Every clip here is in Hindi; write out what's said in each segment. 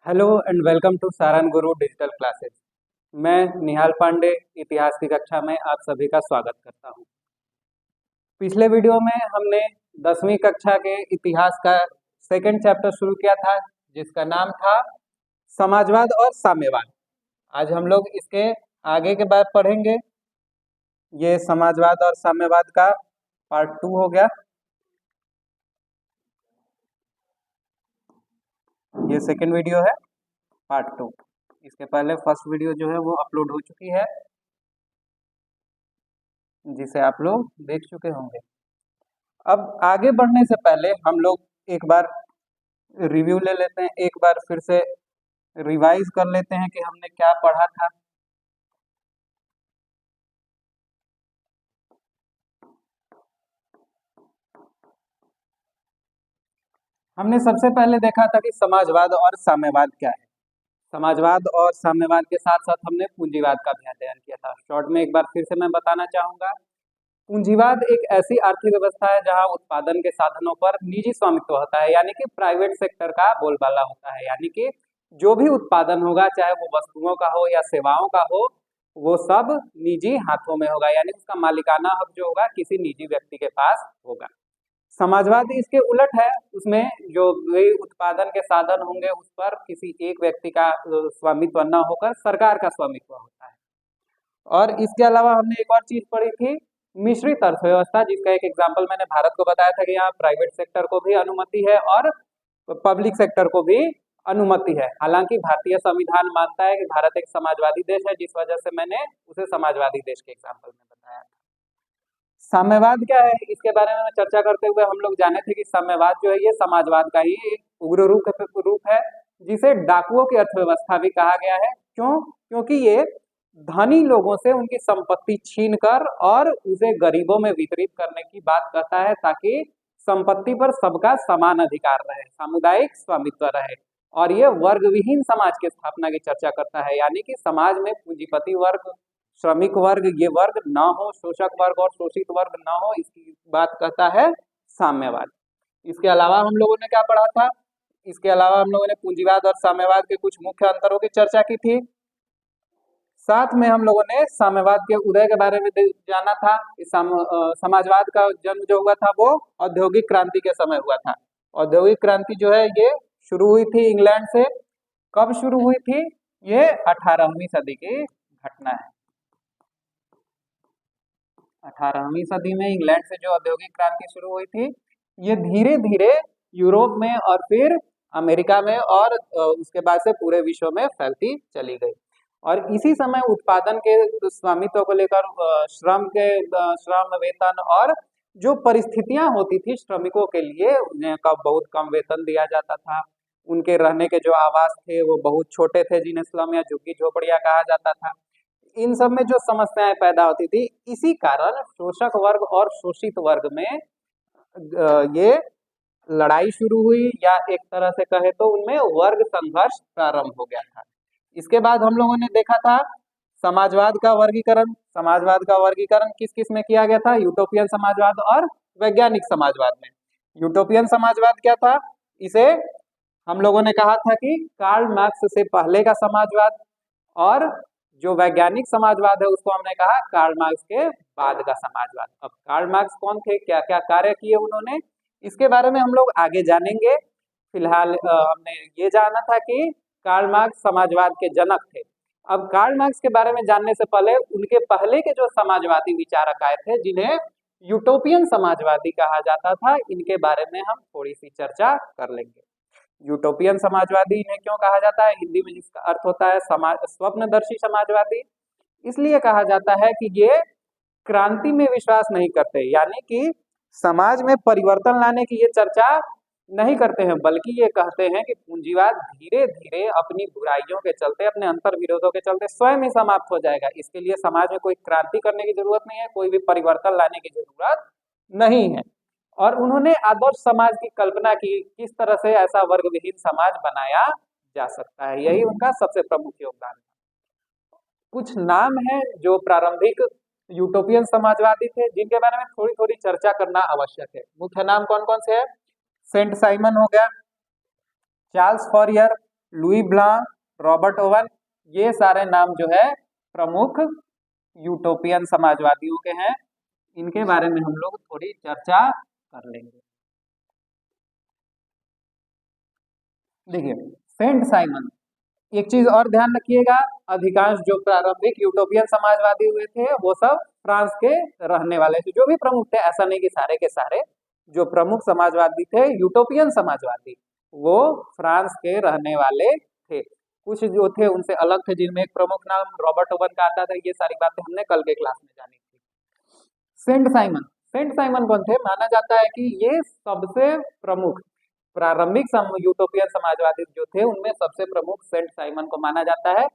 Hello and welcome to Saran Guru digital classes. मैं निहाल पांडे इतिहास की कक्षा में आप सभी का स्वागत करता हूं। पिछले वीडियो में हमने 10वीं कक्षा के इतिहास का सेकंड चैप्टर शुरू किया था जिसका नाम था समाजवाद और साम्यवाद। आज हम लोग इसके आगे के बाद पढ़ेंगे। ये समाजवाद और साम्यवाद का पार्ट 2 हो गया। ये सेकंड वीडियो है पार्ट 2। इसके पहले फर्स्ट वीडियो जो है वो अपलोड हो चुकी है जिसे आप लोग देख चुके होंगे। अब आगे बढ़ने से पहले हम लोग एक बार रिव्यू ले लेते हैं, एक बार फिर से रिवाइज कर लेते हैं कि हमने क्या पढ़ा था। हमने सबसे पहले देखा था कि समाजवाद और साम्यवाद क्या है। समाजवाद और साम्यवाद के साथ साथ हमने पूंजीवाद का भी अध्ययन किया था। शॉर्ट में एक बार फिर से मैं बताना चाहूंगा, पूंजीवाद एक ऐसी आर्थिक व्यवस्था है जहां उत्पादन के साधनों पर निजी स्वामित्व होता है, यानी कि प्राइवेट सेक्टर का बोलबाला होता है। यानी कि जो भी उत्पादन होगा, चाहे वो वस्तुओं का हो या सेवाओं का हो, वो सब निजी हाथों में होगा, यानी उसका मालिकाना हक जो होगा किसी निजी व्यक्ति के पास होगा। समाजवाद इसके उलट है, उसमें जो भी उत्पादन के साधन होंगे उस पर किसी एक व्यक्ति का स्वामित्व न होकर सरकार का स्वामित्व होता है। और इसके अलावा हमने एक और चीज पढ़ी थी, मिश्रित अर्थव्यवस्था, जिसका एक एग्जाम्पल मैंने भारत को बताया था कि यहाँ प्राइवेट सेक्टर को भी अनुमति है और पब्लिक सेक्टर को भी अनुमति है। हालांकि भारतीय संविधान मानता है कि भारत एक समाजवादी देश है, जिस वजह से मैंने उसे समाजवादी देश के एग्जाम्पल में बताया। साम्यवाद क्या है, इसके बारे में चर्चा करते हुए हम लोग जाने थे कि साम्यवाद जो है ये समाजवाद का ही एक उग्र रूप है, जिसे डाकुओं की अर्थव्यवस्था भी कहा गया है। क्यों? क्योंकि ये धनी लोगों से उनकी संपत्ति छीनकर और उसे गरीबों में वितरित करने की बात करता है, ताकि संपत्ति पर सबका समान अधिकार रहे, सामुदायिक स्वामित्व रहे। और ये वर्ग विहीन समाज की स्थापना की चर्चा करता है, यानी कि समाज में पूंजीपति वर्ग, श्रमिक वर्ग, ये वर्ग ना हो, शोषक वर्ग और शोषित वर्ग ना हो, इसकी बात करता है साम्यवाद। इसके अलावा हम लोगों ने क्या पढ़ा था? इसके अलावा हम लोगों ने पूंजीवाद और साम्यवाद के कुछ मुख्य अंतरों की चर्चा की थी। साथ में हम लोगों ने साम्यवाद के उदय के बारे में जाना था। समाजवाद का जन्म जो हुआ था वो औद्योगिक क्रांति के समय हुआ था। औद्योगिक क्रांति जो है ये शुरू हुई थी इंग्लैंड से। कब शुरू हुई थी? ये 18वीं सदी की घटना है। 18वीं सदी में इंग्लैंड से जो औद्योगिक क्रांति शुरू हुई थी, ये धीरे धीरे यूरोप में और फिर अमेरिका में और उसके बाद से पूरे विश्व में फैलती चली गई। और इसी समय उत्पादन के स्वामित्व को लेकर श्रम वेतन और जो परिस्थितियां होती थी श्रमिकों के लिए, उन्हें बहुत कम वेतन दिया जाता था, उनके रहने के जो आवास थे वो बहुत छोटे थे, जिन्हें स्लम या झुग्गी झोपड़ियां कहा जाता था। इन सब में जो समस्याएं पैदा होती थी, इसी कारण शोषक वर्ग और शोषित वर्ग में ये लड़ाई शुरू हुई, या एक तरह से कहे तो उनमें वर्ग संघर्ष प्रारंभ हो गया था। इसके बाद हम लोगों ने देखा था समाजवाद का वर्गीकरण। समाजवाद का वर्गीकरण किस किस में किया गया था? यूटोपियन समाजवाद और वैज्ञानिक समाजवाद में। यूटोपियन समाजवाद क्या था? इसे हम लोगों ने कहा था कि कार्ल मार्क्स से पहले का समाजवाद, और जो वैज्ञानिक समाजवाद है उसको हमने कहा कार्ल मार्क्स के बाद का समाजवाद। अब कार्ल मार्क्स कौन थे, क्या क्या कार्य किए उन्होंने, इसके बारे में हम लोग आगे जानेंगे। फिलहाल हमने ये जाना था कि कार्ल मार्क्स समाजवाद के जनक थे। अब कार्ल मार्क्स के बारे में जानने से पहले उनके पहले के जो समाजवादी विचारक आए थे, जिन्हें यूटोपियन समाजवादी कहा जाता था, इनके बारे में हम थोड़ी सी चर्चा कर लेंगे। यूटोपियन समाजवादी इन्हें क्यों कहा जाता है? हिंदी में जिसका अर्थ होता है स्वप्नदर्शी समाजवादी। इसलिए कहा जाता है कि ये क्रांति में विश्वास नहीं करते, यानी कि समाज में परिवर्तन लाने की ये चर्चा नहीं करते हैं, बल्कि ये कहते हैं कि पूंजीवाद धीरे धीरे अपनी बुराइयों के चलते, अपने अंतर विरोधों के चलते स्वयं ही समाप्त हो जाएगा। इसके लिए समाज में कोई क्रांति करने की जरूरत नहीं है, कोई भी परिवर्तन लाने की जरूरत नहीं है। और उन्होंने आदर्श समाज की कल्पना की, किस तरह से ऐसा वर्ग विहीन समाज बनाया जा सकता है, यही उनका सबसे प्रमुख योगदान है। कुछ नाम है जो प्रारंभिक यूटोपियन समाजवादी थे, जिनके बारे में थोड़ी थोड़ी चर्चा करना आवश्यक है। मुख्य नाम कौन कौन से है? सेंट साइमन हो गया, Charles Fourier, Louis Blanc, Robert Owen, ये सारे नाम जो है प्रमुख यूटोपियन समाजवादियों के हैं। इनके बारे में हम लोग थोड़ी चर्चा कर लेंगे। देखिए, सेंट साइमन, एक चीज और ध्यान रखिएगा, अधिकांश जो प्रारंभिक यूटोपियन समाजवादी हुए थे वो सब फ्रांस के रहने वाले थे। जो भी प्रमुख थे, ऐसा नहीं कि सारे के सारे, जो प्रमुख समाजवादी थे यूटोपियन समाजवादी, वो फ्रांस के रहने वाले थे। कुछ जो थे उनसे अलग थे, जिनमें एक प्रमुख नाम रॉबर्ट ओवन का आता था। ये सारी बातें हमने कल के क्लास में जानी थी। सेंट साइमन, सेंट साइमन कौन थे? माना जाता है कि ये सबसे प्रमुख प्रारंभिक यूटोपियन समाजवादी जो थे उनमें सबसे प्रमुख सेंट साइमन को माना जाता है,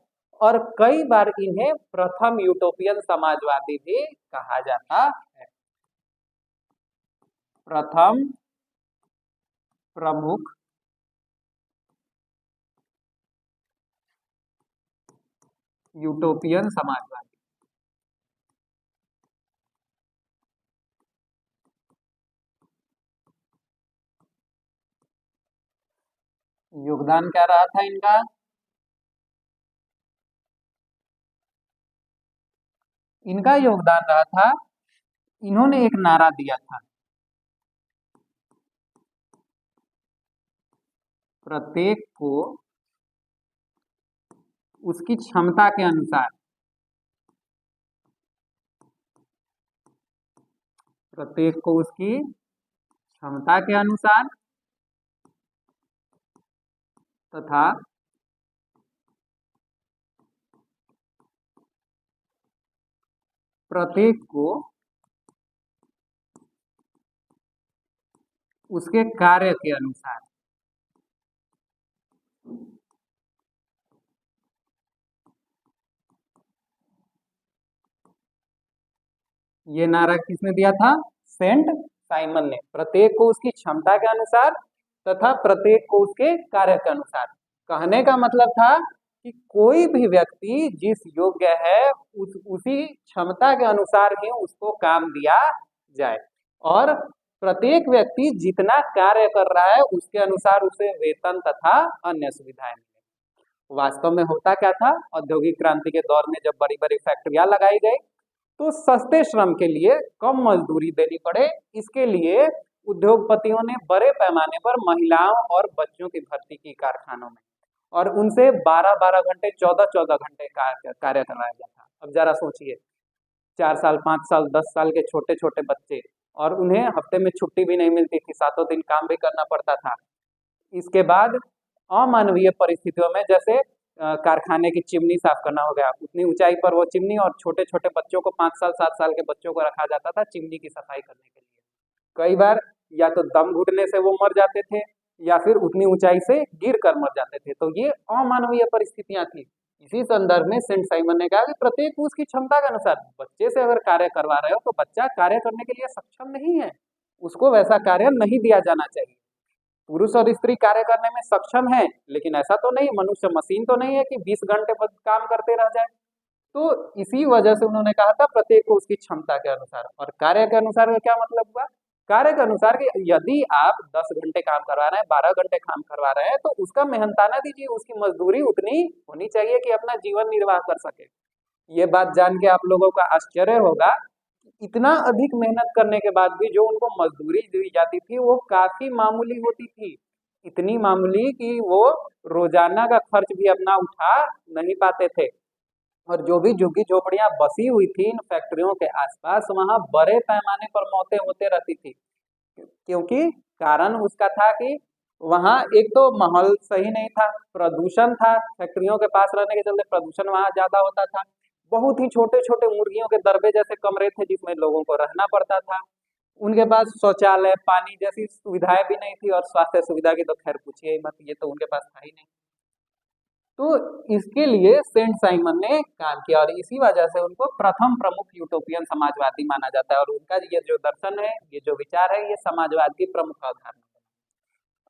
और कई बार इन्हें प्रथम यूटोपियन समाजवादी भी कहा जाता है। प्रथम प्रमुख यूटोपियन समाजवादी। योगदान क्या रहा था इनका? इनका योगदान रहा था, इन्होंने एक नारा दिया था, प्रत्येक को उसकी क्षमता के अनुसार, प्रत्येक को उसकी क्षमता के अनुसार तथा प्रत्येक को उसके कार्य के अनुसार। ये नारा किसने दिया था? सेंट साइमन ने। प्रत्येक को उसकी क्षमता के अनुसार तथा प्रत्येक को उसके कार्य के अनुसार। कहने का मतलब था कि कोई भी व्यक्ति जिस योग्य है उसी क्षमता के अनुसार ही उसको काम दिया जाए, और प्रत्येक व्यक्ति जितना कार्य कर रहा है उसके अनुसार उसे वेतन तथा अन्य सुविधाएं मिले। वास्तव में होता क्या था? औद्योगिक क्रांति के दौर में जब बड़ी बड़ी फैक्ट्रियां लगाई गई तो सस्ते श्रम के लिए कम मजदूरी देनी पड़े, इसके लिए उद्योगपतियों ने बड़े पैमाने पर महिलाओं और बच्चों की भर्ती की कारखानों में, और उनसे 12-12 घंटे 14-14 घंटे कार्य करवाया जाता। अब जरा सोचिए, 4 साल 5 साल 10 साल के छोटे छोटे बच्चे, और उन्हें हफ्ते में छुट्टी भी नहीं मिलती थी, 7 दिन काम भी करना पड़ता था। इसके बाद अमानवीय परिस्थितियों में, जैसे कारखाने की चिमनी साफ करना हो गया, उतनी ऊंचाई पर वो चिमनी, और छोटे छोटे बच्चों को 5 साल 7 साल के बच्चों को रखा जाता था चिमनी की सफाई करने के लिए। कई बार या तो दम घुटने से वो मर जाते थे, या फिर उतनी ऊंचाई से गिर कर मर जाते थे। तो ये अमानवीय परिस्थितियां थी। इसी संदर्भ में सेंट साइमन ने कहा कि प्रत्येक को उसकी क्षमता के अनुसार, बच्चे से अगर कार्य करवा रहे हो तो बच्चा कार्य करने के लिए सक्षम नहीं है, उसको वैसा कार्य नहीं दिया जाना चाहिए। पुरुष और स्त्री कार्य करने में सक्षम है, लेकिन ऐसा तो नहीं, मनुष्य मशीन तो नहीं है कि 20 घंटे काम करते रह जाए। तो इसी वजह से उन्होंने कहा था प्रत्येक को उसकी क्षमता के अनुसार। और कार्य के अनुसार का क्या मतलब हुआ? कार्य के अनुसार कि यदि आप 10 घंटे काम करवा रहे हैं, 12 घंटे काम करवा रहे हैं, तो उसका मेहनताना दीजिए, उसकी मजदूरी उतनी होनी चाहिए कि अपना जीवन निर्वाह कर सके। ये बात जान के आप लोगों का आश्चर्य होगा, इतना अधिक मेहनत करने के बाद भी जो उनको मजदूरी दी जाती थी वो काफी मामूली होती थी। इतनी मामूली कि वो रोजाना का खर्च भी अपना उठा नहीं पाते थे। और जो भी झुग्गी झोपड़ियां बसी हुई थी इन फैक्ट्रियों के आसपास, वहां बड़े पैमाने पर मौतें होते रहती थी, क्योंकि कारण उसका था कि वहां एक तो माहौल सही नहीं था, प्रदूषण था, फैक्ट्रियों के पास रहने के चलते प्रदूषण वहां ज्यादा होता था। बहुत ही छोटे छोटे मुर्गियों के दरबे जैसे कमरे थे जिसमें लोगों को रहना पड़ता था। उनके पास शौचालय, पानी जैसी सुविधाएं भी नहीं थी, और स्वास्थ्य सुविधा की तो खैर पूछिए ही मत, ये तो उनके पास था ही नहीं। तो इसके लिए सेंट साइमन ने काम किया, और इसी वजह से उनको प्रथम प्रमुख यूटोपियन समाजवादी माना जाता है। और उनका ये जो दर्शन है, ये जो विचार है, ये समाजवाद की प्रमुख अवधारणा।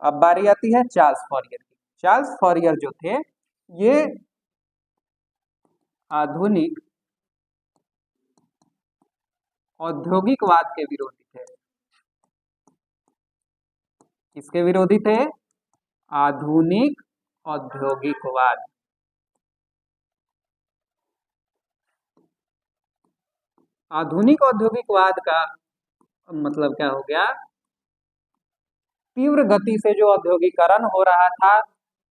अब बारी आती है चार्ल्स फॉरियर की। चार्ल्स फॉरियर जो थे, ये आधुनिक औद्योगिकवाद के विरोधी थे। किसके विरोधी थे? आधुनिक औद्योगिकवाद। आधुनिक औद्योगिकवाद का मतलब क्या हो गया? तीव्र गति से जो औद्योगिकरण हो रहा था,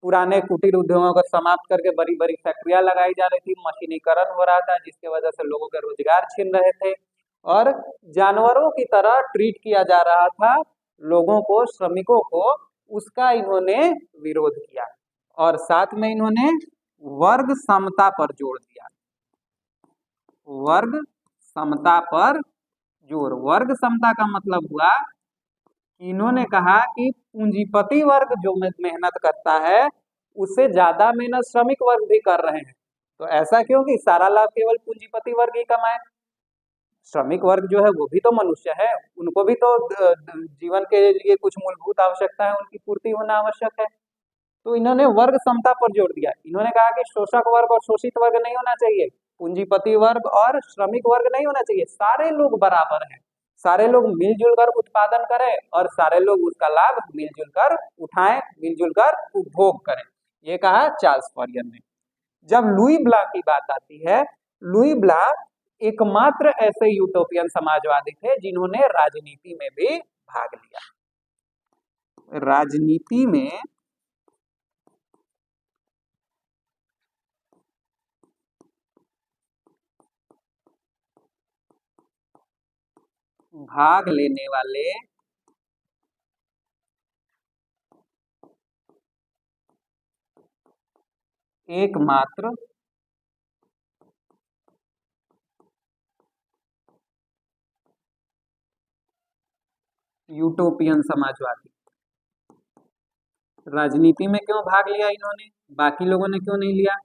पुराने कुटीर उद्योगों को समाप्त करके बड़ी बड़ी फैक्ट्रियां लगाई जा रही थी, मशीनीकरण हो रहा था जिसकी वजह से लोगों के रोजगार छीन रहे थे और जानवरों की तरह ट्रीट किया जा रहा था लोगों को, श्रमिकों को। उसका इन्होंने विरोध किया और साथ में इन्होंने वर्ग समता पर जोर दिया। वर्ग समता पर जोर। वर्ग समता का मतलब हुआ कि इन्होंने कहा कि पूंजीपति वर्ग जो मेहनत करता है उससे ज्यादा मेहनत श्रमिक वर्ग भी कर रहे हैं। तो ऐसा क्यों कि सारा लाभ केवल पूंजीपति वर्ग ही कमाए? श्रमिक वर्ग जो है वो भी तो मनुष्य है, उनको भी तो जीवन के लिए कुछ मूलभूत आवश्यकता है, उनकी पूर्ति होना आवश्यक है। तो इन्होंने वर्ग समता पर जोर दिया। इन्होंने कहा कि शोषक वर्ग और शोषित वर्ग नहीं होना चाहिए, पूंजीपति वर्ग और श्रमिक वर्ग नहीं होना चाहिए, सारे लोग बराबर हैं, सारे लोग मिलजुल कर उत्पादन करें और सारे लोग उसका लाभ मिलजुल कर उठाएं, मिलजुल कर उपभोग करें। ये कहा चार्ल्स फॉरियर ने। जब लुई ब्ला की बात आती है, लुई ब्ला एकमात्र ऐसे यूटोपियन समाजवादी थे जिन्होंने राजनीति में भी भाग लिया। राजनीति में भाग लेने वाले एकमात्र यूटोपियन समाजवादी। राजनीति में क्यों भाग लिया इन्होंने, बाकी लोगों ने क्यों नहीं लिया?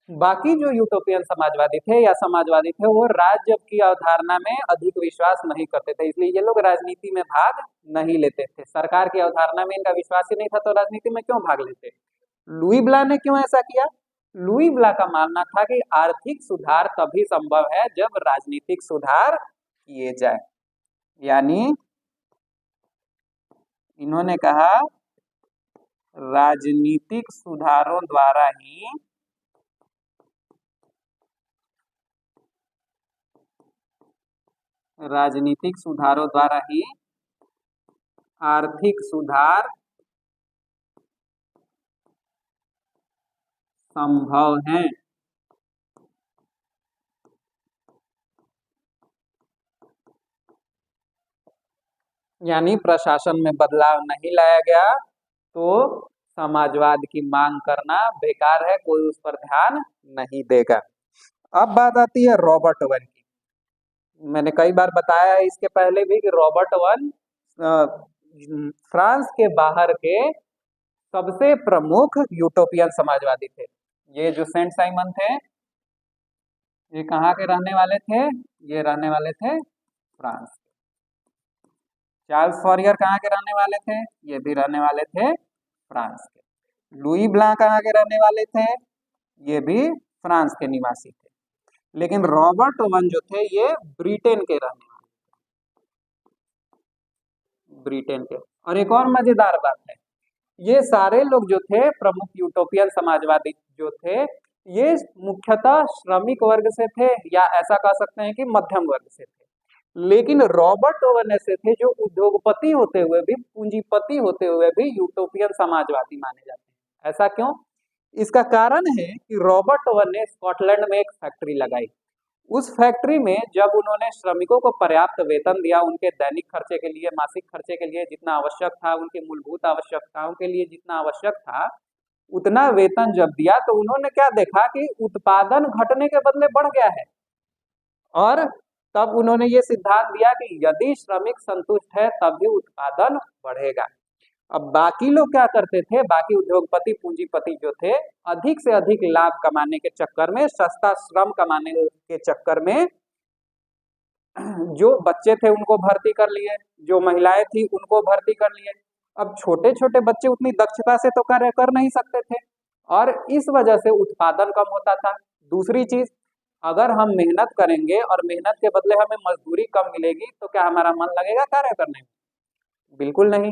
बाकी जो यूटोपियन समाजवादी थे या समाजवादी थे वो राज्य की अवधारणा में अधिक विश्वास नहीं करते थे, इसलिए ये लोग राजनीति में भाग नहीं लेते थे। सरकार की अवधारणा में इनका विश्वास ही नहीं था तो राजनीति में क्यों भाग लेते? लुई ब्ला ने क्यों ऐसा किया? लुई ब्ला का मानना था कि आर्थिक सुधार तभी संभव है जब राजनीतिक सुधार किए जाए। यानी इन्होंने कहा राजनीतिक सुधारों द्वारा ही आर्थिक सुधार संभव है। यानी प्रशासन में बदलाव नहीं लाया गया तो समाजवाद की मांग करना बेकार है, कोई उस पर ध्यान नहीं देगा। अब बात आती है रॉबर्ट ओवन की। मैंने कई बार बताया है इसके पहले भी कि रॉबर्ट ओवन फ्रांस के बाहर के सबसे प्रमुख यूटोपियन समाजवादी थे। ये जो सेंट साइमन थे ये कहाँ के रहने वाले थे? ये रहने वाले थे फ्रांस। चार्ल्स फॉरियर कहाँ के रहने वाले थे? ये भी रहने वाले थे फ्रांस के। लुई ब्लां कहाँ के रहने वाले थे? ये भी फ्रांस के निवासी थे। लेकिन रॉबर्ट ओवन जो थे ये ब्रिटेन के रहने वाले, ब्रिटेन के। और एक और मजेदार बात है, ये सारे लोग जो थे प्रमुख यूटोपियन समाजवादी जो थे ये मुख्यतः श्रमिक वर्ग से थे या ऐसा कह सकते हैं कि मध्यम वर्ग से थे। लेकिन रॉबर्ट ओवन ऐसे थे जो उद्योगपति होते हुए भी, पूंजीपति होते हुए भी यूटोपियन समाजवादी माने जाते हैं। ऐसा क्यों? इसका कारण है कि रॉबर्ट ओवन ने स्कॉटलैंड में एक फैक्ट्री लगाई। उस फैक्ट्री में जब उन्होंने श्रमिकों को पर्याप्त वेतन दिया, उनके दैनिक खर्चे के लिए, मासिक खर्चे के लिए जितना आवश्यक था, उनकी मूलभूत आवश्यकताओं के लिए जितना आवश्यक था, उतना वेतन जब दिया तो उन्होंने क्या देखा कि उत्पादन घटने के बदले बढ़ गया है। और तब उन्होंने ये सिद्धांत दिया कि यदि श्रमिक संतुष्ट है तब भी उत्पादन बढ़ेगा। अब बाकी लोग क्या करते थे, बाकी उद्योगपति पूंजीपति जो थे अधिक से अधिक लाभ कमाने के चक्कर में, सस्ता श्रम कमाने के चक्कर में जो बच्चे थे उनको भर्ती कर लिए, जो महिलाएं थी उनको भर्ती कर लिए। अब छोटे छोटे बच्चे उतनी दक्षता से तो कार्य कर नहीं सकते थे और इस वजह से उत्पादन कम होता था। दूसरी चीज, अगर हम मेहनत करेंगे और मेहनत के बदले हमें मजदूरी कम मिलेगी तो क्या हमारा मन लगेगा कार्य करने में? बिल्कुल नहीं।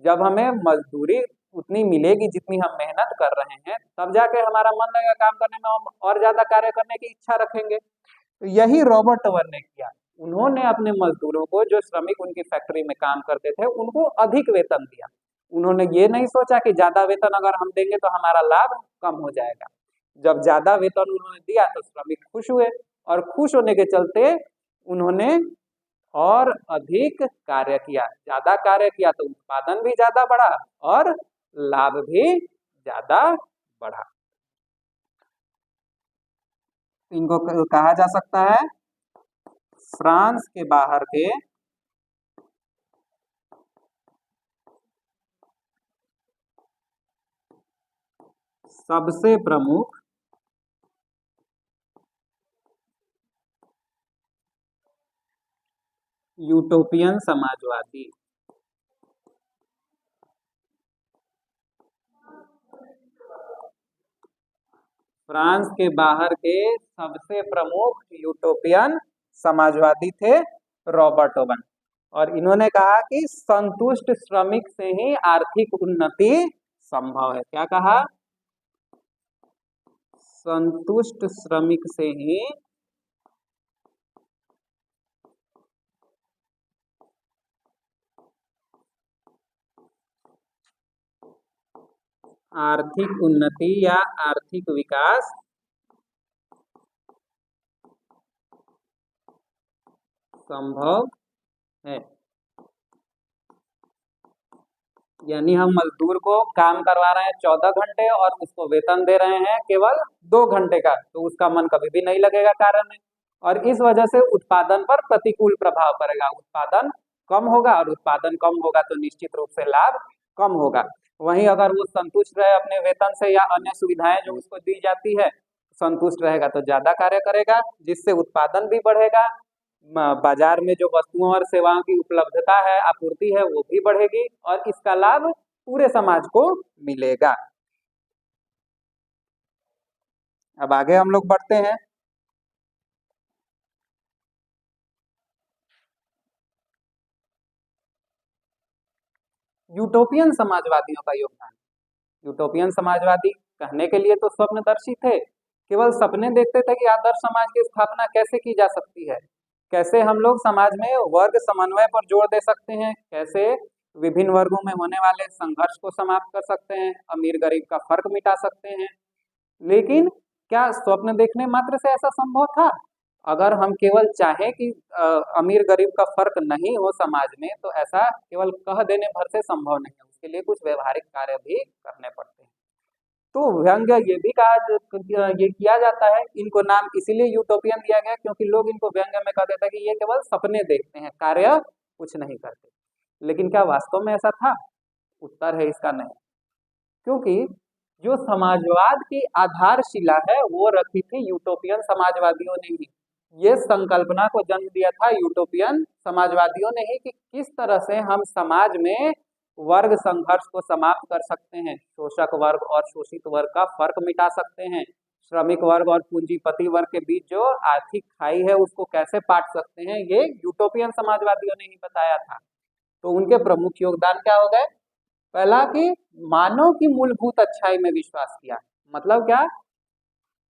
जब हमें मजदूरी उतनी मिलेगी जितनी हम मेहनत कर रहे हैं, तब जाके हमारा मन लगेगा काम करने में, हम और ज्यादा कार्य करने की इच्छा रखेंगे। तो यही रॉबर्ट ओवन ने किया। उन्होंने अपने मजदूरों को, जो श्रमिक उनकी फैक्ट्री में काम करते थे, उनको अधिक वेतन दिया। उन्होंने ये नहीं सोचा कि ज्यादा वेतन अगर हम देंगे तो हमारा लाभ कम हो जाएगा। जब ज्यादा वेतन उन्होंने दिया तो श्रमिक खुश हुए, और खुश होने के चलते उन्होंने और अधिक कार्य किया। ज्यादा कार्य किया तो उत्पादन भी ज्यादा बढ़ा और लाभ भी ज्यादा बढ़ा। इनको कहा जा सकता है फ्रांस के बाहर के सबसे प्रमुख यूटोपियन समाजवादी। फ्रांस के बाहर के सबसे प्रमुख यूटोपियन समाजवादी थे रॉबर्ट ओवन। और इन्होंने कहा कि संतुष्ट श्रमिक से ही आर्थिक उन्नति संभव है। क्या कहा? संतुष्ट श्रमिक से ही आर्थिक उन्नति या आर्थिक विकास संभव है। यानी हम मजदूर को काम करवा रहे हैं 14 घंटे और उसको वेतन दे रहे हैं केवल 2 घंटे का, तो उसका मन कभी भी नहीं लगेगा कार्य में, और इस वजह से उत्पादन पर प्रतिकूल प्रभाव पड़ेगा। उत्पादन कम होगा, और उत्पादन कम होगा तो निश्चित रूप से लाभ कम होगा। वहीं अगर वो संतुष्ट रहे अपने वेतन से या अन्य सुविधाएं जो उसको दी जाती है, संतुष्ट रहेगा तो ज्यादा कार्य करेगा, जिससे उत्पादन भी बढ़ेगा, बाजार में जो वस्तुओं और सेवाओं की उपलब्धता है, आपूर्ति है, वो भी बढ़ेगी, और इसका लाभ पूरे समाज को मिलेगा। अब आगे हम लोग बढ़ते हैं। यूटोपियन समाजवादियों का योगदान। यूटोपियन समाजवादी कहने के लिए तो स्वप्नदर्शी थे, केवल सपने देखते थे कि आदर्श समाज की स्थापना कैसे की जा सकती है, कैसे हम लोग समाज में वर्ग समन्वय पर जोर दे सकते हैं, कैसे विभिन्न वर्गों में होने वाले संघर्ष को समाप्त कर सकते हैं, अमीर गरीब का फर्क मिटा सकते हैं। लेकिन क्या स्वप्न देखने मात्र से ऐसा संभव था? अगर हम केवल चाहें कि अमीर गरीब का फर्क नहीं हो समाज में, तो ऐसा केवल कह देने भर से संभव नहीं है, उसके लिए कुछ व्यवहारिक कार्य भी करने पड़ते हैं। तो व्यंग्य ये भी ये किया जाता है, इनको नाम इसीलिए यूटोपियन दिया गया क्योंकि लोग इनको व्यंग्य में कह देते हैं कि ये केवल सपने देखते हैं, कार्य कुछ नहीं करते। लेकिन क्या वास्तव में ऐसा था? उत्तर है इसका नहीं, क्योंकि जो समाजवाद की आधारशिला है वो रखी थी यूटोपियन समाजवादियों ने ही। ये संकल्पना को जन्म दिया था यूटोपियन समाजवादियों ने ही कि किस तरह से हम समाज में वर्ग संघर्ष को समाप्त कर सकते हैं, शोषक वर्ग और शोषित वर्ग का फर्क मिटा सकते हैं, श्रमिक वर्ग और पूंजीपति वर्ग के बीच जो आर्थिक खाई है उसको कैसे पाट सकते हैं, ये यूटोपियन समाजवादियों ने ही बताया था। तो उनके प्रमुख योगदान क्या हो गए? पहला कि मानव की मूलभूत अच्छाई में विश्वास किया। मतलब क्या?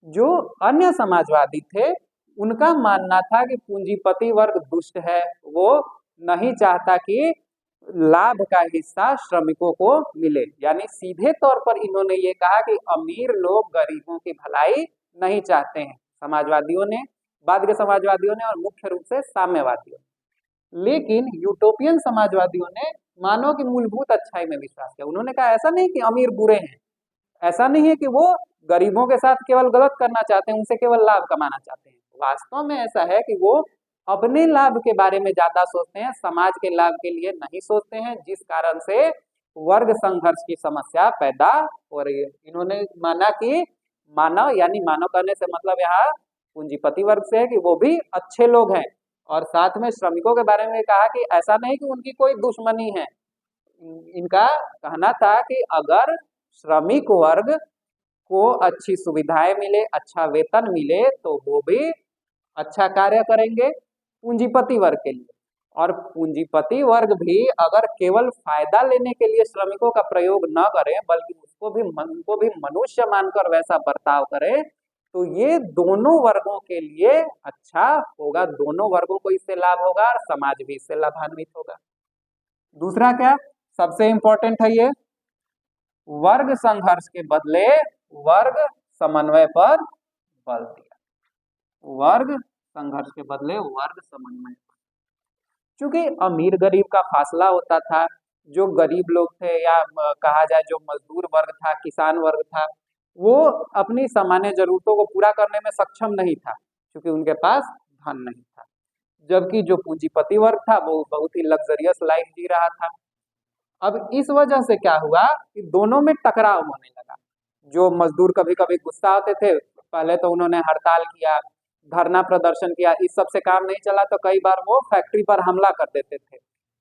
जो अन्य समाजवादी थे उनका मानना था कि पूंजीपति वर्ग दुष्ट है, वो नहीं चाहता कि लाभ का हिस्सा श्रमिकों को मिले। यानी सीधे तौर पर इन्होंने ये कहा कि अमीर लोग गरीबों की भलाई नहीं चाहते हैं, समाजवादियों ने, बाद के समाजवादियों ने और मुख्य रूप से साम्यवादियों ने। लेकिन यूटोपियन समाजवादियों ने मानव की मूलभूत अच्छाई में विश्वास किया। उन्होंने कहा ऐसा नहीं कि अमीर बुरे हैं, ऐसा नहीं है कि वो गरीबों के साथ केवल गलत करना चाहते हैं, उनसे केवल लाभ कमाना चाहते हैं। वास्तव में ऐसा है कि वो अपने लाभ के बारे में ज्यादा सोचते हैं, समाज के लाभ के लिए नहीं सोचते हैं, जिस कारण से वर्ग संघर्ष की समस्या पैदा हो रही है। इन्होंने माना कि मानव, यानी मानव करने से मतलब यहाँ पूंजीपति वर्ग से है, कि वो भी अच्छे लोग हैं, और साथ में श्रमिकों के बारे में कहा कि ऐसा नहीं कि उनकी कोई दुश्मनी है। इनका कहना था कि अगर श्रमिक वर्ग को अच्छी सुविधाएं मिले, अच्छा वेतन मिले, तो वो भी अच्छा कार्य करेंगे पूंजीपति वर्ग के लिए। और पूंजीपति वर्ग भी अगर केवल फायदा लेने के लिए श्रमिकों का प्रयोग न करें बल्कि उनको भी मनुष्य मानकर वैसा बर्ताव करें तो ये दोनों वर्गों के लिए अच्छा होगा, दोनों वर्गों को इससे लाभ होगा और समाज भी इससे लाभान्वित होगा। दूसरा क्या सबसे इंपॉर्टेंट है, ये वर्ग संघर्ष के बदले वर्ग समन्वय पर बल दिया। वर्ग संघर्ष के बदले वर्ग समन्वय। क्योंकि अमीर गरीब का फासला होता था, जो गरीब लोग थे या कहा जाए जो मजदूर वर्ग था, किसान वर्ग था, वो अपनी सामान्य जरूरतों को पूरा करने में सक्षम नहीं था क्योंकि उनके पास धन नहीं था। जबकि जो पूंजीपति वर्ग था वो बहुत ही लग्जरियस लाइफ जी रहा था। अब इस वजह से क्या हुआ कि दोनों में टकराव होने लगा। जो मजदूर कभी कभी गुस्सा होते थे, पहले तो उन्होंने हड़ताल किया, धरना प्रदर्शन किया, इस सब से काम नहीं चला तो कई बार वो फैक्ट्री पर हमला कर देते थे।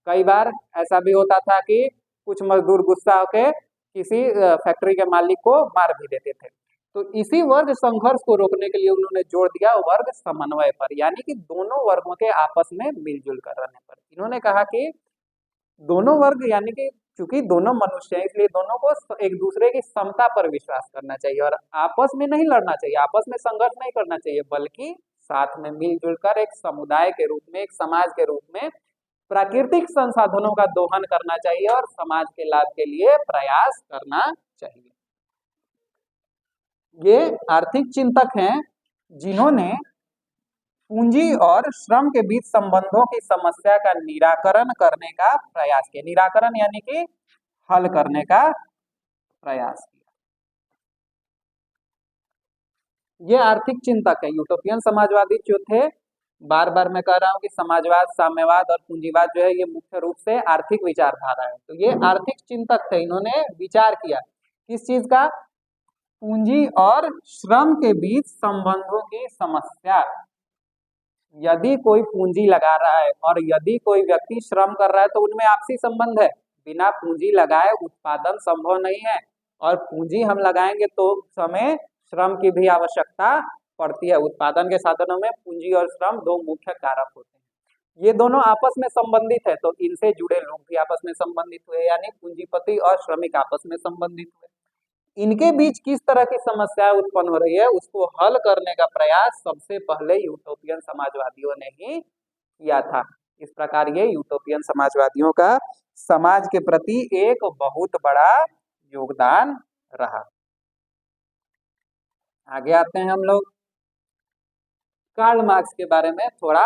कई बार ऐसा भी होता था कि कुछ मजदूर गुस्सा होकर किसी फैक्ट्री के मालिक को मार भी देते थे। तो इसी वर्ग संघर्ष को रोकने के लिए उन्होंने जोर दिया वर्ग समन्वय पर, यानी कि दोनों वर्गों के आपस में मिलजुल कर रहने पर। इन्होंने कहा कि दोनों वर्ग यानी कि चूंकि दोनों मनुष्य हैं इसलिए दोनों को एक दूसरे की समता पर विश्वास करना चाहिए और आपस में नहीं लड़ना चाहिए, आपस में संघर्ष नहीं करना चाहिए, बल्कि साथ में मिलजुल कर एक समुदाय के रूप में, एक समाज के रूप में प्राकृतिक संसाधनों का दोहन करना चाहिए और समाज के लाभ के लिए प्रयास करना चाहिए। ये आर्थिक चिंतक हैं जिन्होंने पूंजी और श्रम के बीच संबंधों की समस्या का निराकरण करने का प्रयास किया। निराकरण यानी कि हल करने का प्रयास किया। ये आर्थिक चिंतक है। यूटोपियन समाजवादी जो थे, बार बार मैं कह रहा हूं कि समाजवाद, साम्यवाद और पूंजीवाद जो है ये मुख्य रूप से आर्थिक विचारधारा है। तो ये आर्थिक चिंतक थे, इन्होंने विचार किया किस चीज का, पूंजी और श्रम के बीच संबंधों की समस्या। यदि कोई पूंजी लगा रहा है और यदि कोई व्यक्ति श्रम कर रहा है तो उनमें आपसी संबंध है। बिना पूंजी लगाए उत्पादन संभव नहीं है और पूंजी हम लगाएंगे तो हमें श्रम की भी आवश्यकता पड़ती है। उत्पादन के साधनों में पूंजी और श्रम दो मुख्य कारक होते हैं। ये दोनों आपस में संबंधित है तो इनसे जुड़े लोग भी आपस में संबंधित हुए, यानी पूंजीपति और श्रमिक आपस में संबंधित हुए। इनके बीच किस तरह की समस्या उत्पन्न हो रही है उसको हल करने का प्रयास सबसे पहले यूटोपियन समाजवादियों ने ही किया था। इस प्रकार ये यूटोपियन समाजवादियों का समाज के प्रति एक बहुत बड़ा योगदान रहा। आगे आते हैं हम लोग, कार्ल मार्क्स के बारे में थोड़ा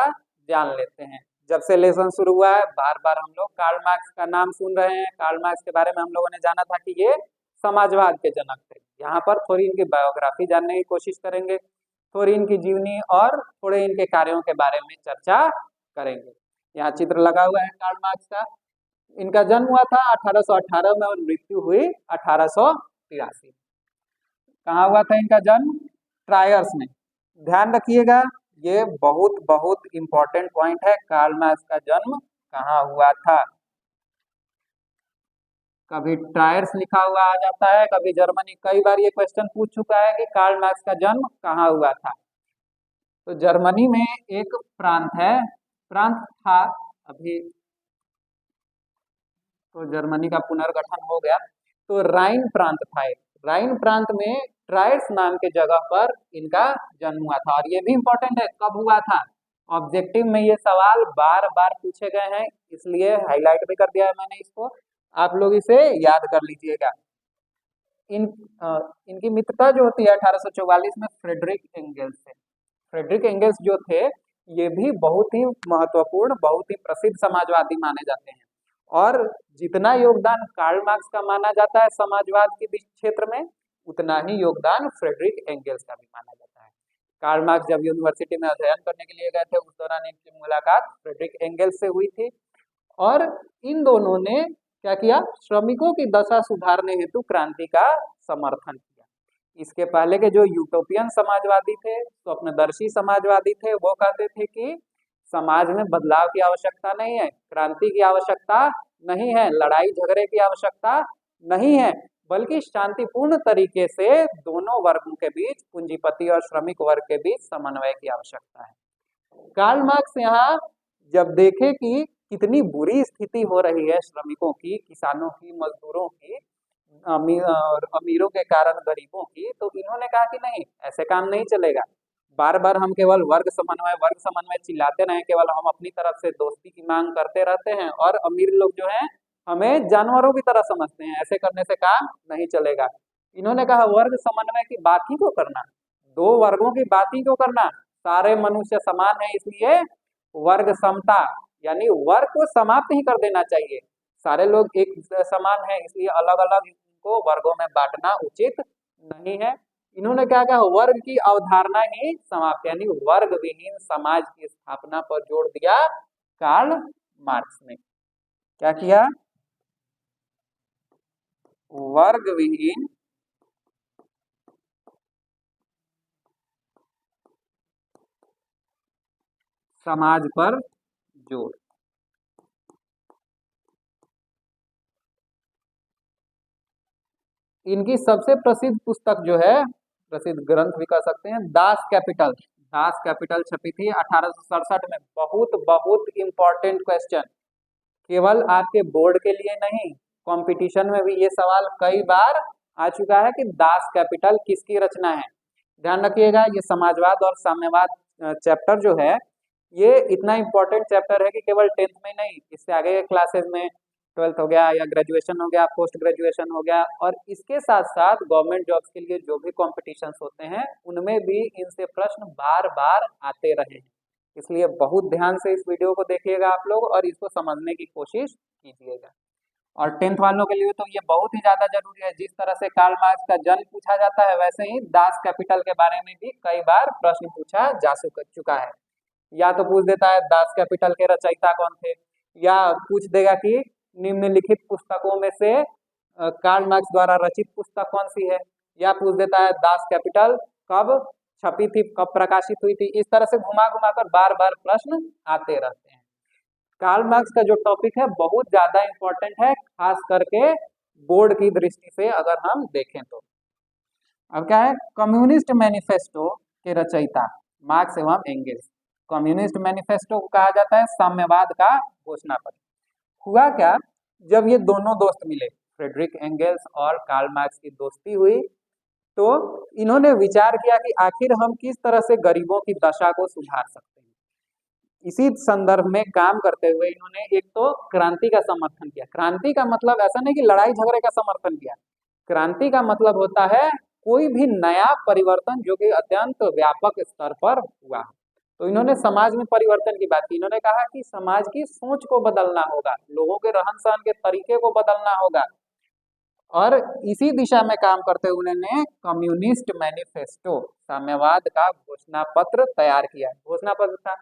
जान लेते हैं। जब से लेसन शुरू हुआ है बार बार हम लोग कार्ल मार्क्स का नाम सुन रहे हैं। कार्ल मार्क्स के बारे में हम लोगों ने जाना था कि ये समाजवाद के जनक थे। यहाँ पर थोड़ी इनकी बायोग्राफी जानने की कोशिश करेंगे, थोड़ी इनकी जीवनी और थोड़े इनके कार्यों के बारे में चर्चा करेंगे। यहाँ चित्र लगा हुआ है कार्ल मार्क्स का। इनका जन्म हुआ था 1818 में और मृत्यु हुई 1883। कहाँ हुआ था इनका जन्म? ट्रायर्स में। ध्यान रखिएगा ये बहुत बहुत इंपॉर्टेंट पॉइंट है, कार्ल मार्क्स का जन्म कहाँ हुआ था। कभी ट्रायर्स लिखा हुआ आ जाता है, कभी जर्मनी। कई बार ये क्वेश्चन पूछ चुका है कि कार्ल मार्क्स का जन्म कहाँ हुआ था। तो जर्मनी में एक प्रांत है, प्रांत था अभी तो जर्मनी का पुनर्गठन हो गया, तो राइन प्रांत था। राइन प्रांत में ट्रायर्स नाम के जगह पर इनका जन्म हुआ था। और ये भी इंपॉर्टेंट है कब हुआ था, ऑब्जेक्टिव में ये सवाल बार बार पूछे गए हैं इसलिए हाईलाइट भी कर दिया है मैंने इसको, आप लोग इसे याद कर लीजिएगा। इनकी मित्रता जो होती है 1844 में फ्रेडरिक एंगेल्स से। फ्रेडरिक एंगेल्स जो थे ये भी बहुत ही महत्वपूर्ण, बहुत ही प्रसिद्ध समाजवादी माने जाते हैं। और जितना योगदान कार्ल मार्क्स का माना जाता है समाजवाद के क्षेत्र में, उतना ही योगदान फ्रेडरिक एंगेल्स का भी माना जाता है। कार्ल मार्क्स जब यूनिवर्सिटी में अध्ययन करने के लिए गए थे उस दौरान इनकी मुलाकात फ्रेडरिक एंगेल्स से हुई थी और इन दोनों ने क्या किया, श्रमिकों की दशा सुधारने हेतु क्रांति का समर्थन किया। इसके पहले के जो यूटोपियन समाजवादी थे, स्वप्नदर्शी समाजवादी थे, वो कहते थे कि समाज में बदलाव की आवश्यकता नहीं है, क्रांति की आवश्यकता नहीं है, लड़ाई झगड़े की आवश्यकता नहीं है, बल्कि शांतिपूर्ण तरीके से दोनों वर्गों के बीच, पूंजीपति और श्रमिक वर्ग के बीच समन्वय की आवश्यकता है। कार्ल मार्क्स यहाँ जब देखे कि इतनी बुरी स्थिति हो रही है श्रमिकों की, किसानों की, मजदूरों की, और अमीरों के कारण गरीबों की, तो इन्होंने कहा कि नहीं, ऐसे काम नहीं चलेगा। बार बार हम केवल वर्ग समन्वय चिल्लाते रहे, केवल हम अपनी तरफ से दोस्ती की मांग करते रहते हैं और अमीर लोग जो हैं हमें जानवरों की तरह समझते हैं, ऐसे करने से काम नहीं चलेगा। इन्होंने कहा वर्ग समन्वय की बात ही क्यों करना, दो वर्गों की बात ही क्यों करना, सारे मनुष्य समान है, इसलिए वर्ग समता, यानी वर्ग को समाप्त ही कर देना चाहिए। सारे लोग एक समान है, इसलिए अलग अलग इनको वर्गों में बांटना उचित नहीं है। इन्होंने क्या कहा, वर्ग की अवधारणा ही समाप्त, यानी वर्ग विहीन समाज की स्थापना पर जोर दिया कार्ल मार्क्स ने। क्या किया, वर्ग विहीन समाज पर जोर। इनकी सबसे प्रसिद्ध पुस्तक जो है, प्रसिद्ध ग्रंथ भी कह सकते हैं, दास कैपिटल। दास कैपिटल छपी थी 1867 में। बहुत बहुत इंपॉर्टेंट क्वेश्चन, केवल आपके बोर्ड के लिए नहीं, कंपटीशन में भी ये सवाल कई बार आ चुका है कि दास कैपिटल किसकी रचना है। ध्यान रखिएगा, ये समाजवाद और साम्यवाद चैप्टर जो है, ये इतना इंपॉर्टेंट चैप्टर है कि केवल 10th में नहीं, इससे आगे के क्लासेस में, 12th हो गया या ग्रेजुएशन हो गया, पोस्ट ग्रेजुएशन हो गया, और इसके साथ साथ गवर्नमेंट जॉब्स के लिए जो भी कॉम्पिटिशन्स होते हैं उनमें भी इनसे प्रश्न बार बार आते रहे हैं। इसलिए बहुत ध्यान से इस वीडियो को देखिएगा आप लोग और इसको समझने की कोशिश कीजिएगा। और 10th वालों के लिए तो ये बहुत ही ज्यादा जरूरी है। जिस तरह से कार्ल मार्क्स का जन्म पूछा जाता है, वैसे ही दास कैपिटल के बारे में भी कई बार प्रश्न पूछा जा चुका है। या तो पूछ देता है दास कैपिटल के रचयिता कौन थे, या पूछ देगा कि निम्नलिखित पुस्तकों में से कार्ल मार्क्स द्वारा रचित पुस्तक कौन सी है, या पूछ देता है दास कैपिटल कब छपी थी, कब प्रकाशित हुई थी। इस तरह से घुमा घुमा कर बार बार प्रश्न आते रहते हैं। कार्ल मार्क्स का जो टॉपिक है बहुत ज्यादा इंपॉर्टेंट है, खास करके बोर्ड की दृष्टि से अगर हम देखें तो। अब क्या है, कम्युनिस्ट मैनिफेस्टो के रचयिता मार्क्स एवं एंगेल्स। कम्युनिस्ट मैनिफेस्टो को कहा जाता है साम्यवाद का घोषणा पत्र। हुआ क्या, जब ये दोनों दोस्त मिले, फ्रेडरिक एंगेल्स और कार्ल मार्क्स की दोस्ती हुई, तो इन्होंने विचार किया कि आखिर हम किस तरह से गरीबों की दशा को सुधार सकते हैं। इसी संदर्भ में काम करते हुए इन्होंने एक तो क्रांति का समर्थन किया। क्रांति का मतलब ऐसा नहीं कि लड़ाई झगड़े का समर्थन किया, क्रांति का मतलब होता है कोई भी नया परिवर्तन जो कि अत्यंत व्यापक स्तर पर हुआ। तो इन्होंने समाज में परिवर्तन की बात की। इन्होंने कहा कि समाज की सोच को बदलना होगा, लोगों के रहन सहन के तरीके को बदलना होगा, और इसी दिशा में काम करते हुए उन्होंने कम्युनिस्ट मैनिफेस्टो, साम्यवाद का घोषणा पत्र तैयार किया। घोषणा पत्र था,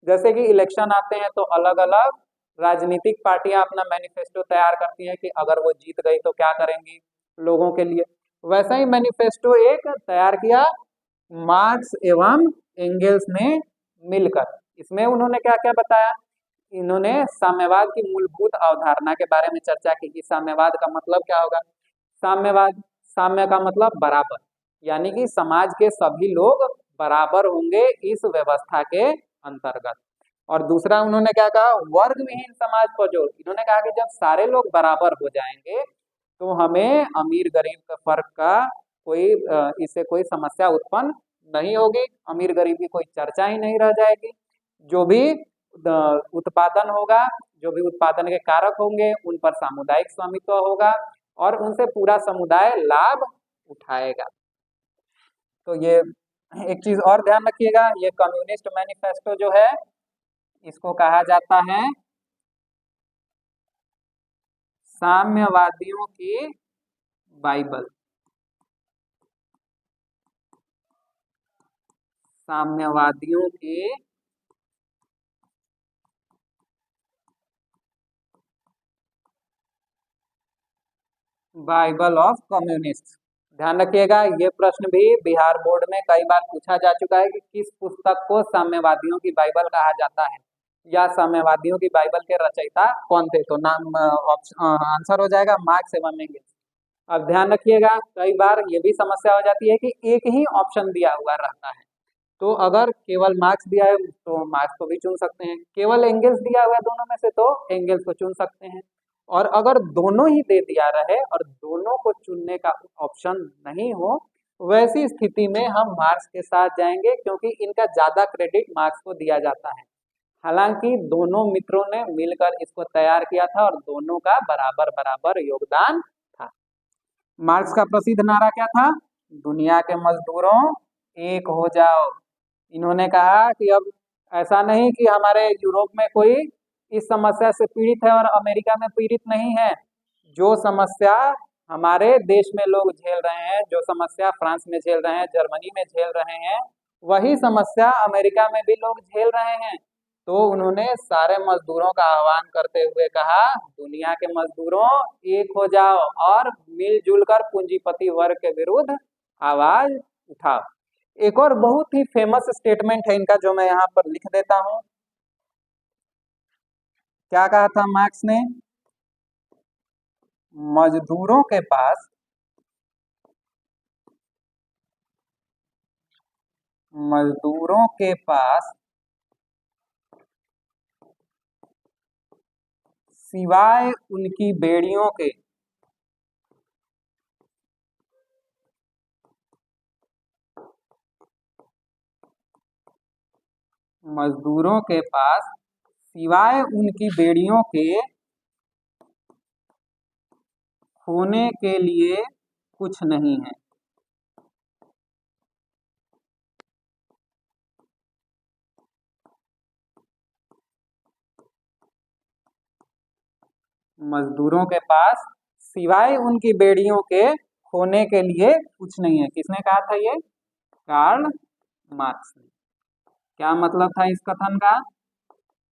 जैसे कि इलेक्शन आते हैं तो अलग अलग राजनीतिक पार्टियां अपना मैनिफेस्टो तैयार करती हैं कि अगर वो जीत गई तो क्या करेंगी लोगों के लिए। वैसा ही मैनिफेस्टो एक तैयार किया मार्क्स एवं एंगेल्स ने मिलकर। इसमें उन्होंने क्या क्या बताया, इन्होंने साम्यवाद की मूलभूत अवधारणा के बारे में चर्चा की कि साम्यवाद का मतलब क्या होगा। साम्यवाद, साम्य का मतलब बराबर, यानी कि समाज के सभी लोग बराबर होंगे इस व्यवस्था के अंतर्गत। और दूसरा उन्होंने क्या कहा, वर्ग विहीन समाज पर जोर। इन्होंने कहा कि जब सारे लोग बराबर हो जाएंगे तो हमें अमीर गरीब का फर्क का कोई इससे कोई समस्या उत्पन्न नहीं होगी, अमीर गरीब की कोई चर्चा ही नहीं रह जाएगी। जो भी उत्पादन होगा, जो भी उत्पादन के कारक होंगे, उन पर सामुदायिक स्वामित्व होगा और उनसे पूरा समुदाय लाभ उठाएगा। तो ये एक चीज और ध्यान रखिएगा, ये कम्युनिस्ट मैनिफेस्टो जो है इसको कहा जाता है साम्यवादियों की बाइबल। साम्यवादियों की बाइबल ऑफ कम्युनिस्ट। ध्यान रखिएगा, ये प्रश्न भी बिहार बोर्ड में कई बार पूछा जा चुका है कि किस पुस्तक को साम्यवादियों की बाइबल कहा जाता है, या साम्यवादियों की बाइबल के रचयिता कौन थे। तो नाम आंसर हो जाएगा मार्क्स एवं एंगेल्स। अब ध्यान रखिएगा, कई बार ये भी समस्या हो जाती है कि एक ही ऑप्शन दिया हुआ रहता है, तो अगर केवल मार्क्स दिया है तो मार्क्स को भी चुन सकते हैं, केवल एंगल्स दिया हुआ है दोनों में से तो एंगल्स को चुन सकते हैं। और अगर दोनों ही दे दिया रहे और दोनों को चुनने का ऑप्शन नहीं हो, वैसी स्थिति में हम मार्क्स के साथ जाएंगे, क्योंकि इनका ज्यादा क्रेडिट मार्क्स को दिया जाता है। हालांकि दोनों मित्रों ने मिलकर इसको तैयार किया था और दोनों का बराबर बराबर योगदान था। मार्क्स का प्रसिद्ध नारा क्या था? दुनिया के मजदूरों एक हो जाओ। इन्होंने कहा कि अब ऐसा नहीं कि हमारे यूरोप में कोई इस समस्या से पीड़ित है और अमेरिका में पीड़ित नहीं है। जो समस्या हमारे देश में लोग झेल रहे हैं, जो समस्या फ्रांस में झेल रहे हैं, जर्मनी में झेल रहे हैं, वही समस्या अमेरिका में भी लोग झेल रहे हैं। तो उन्होंने सारे मजदूरों का आह्वान करते हुए कहा, दुनिया के मजदूरों एक हो जाओ और मिलजुल कर पूंजीपति वर्ग के विरुद्ध आवाज उठाओ। एक और बहुत ही फेमस स्टेटमेंट है इनका, जो मैं यहाँ पर लिख देता हूं। क्या कहा था मार्क्स ने? मजदूरों के पास सिवाय उनकी बेड़ियों के मजदूरों के पास सिवाय उनकी बेड़ियों के खोने के लिए कुछ नहीं है। मजदूरों के पास सिवाय उनकी बेड़ियों के खोने के लिए कुछ नहीं है। किसने कहा था ये? कार्ल मार्क्स ने। क्या मतलब था इस कथन का?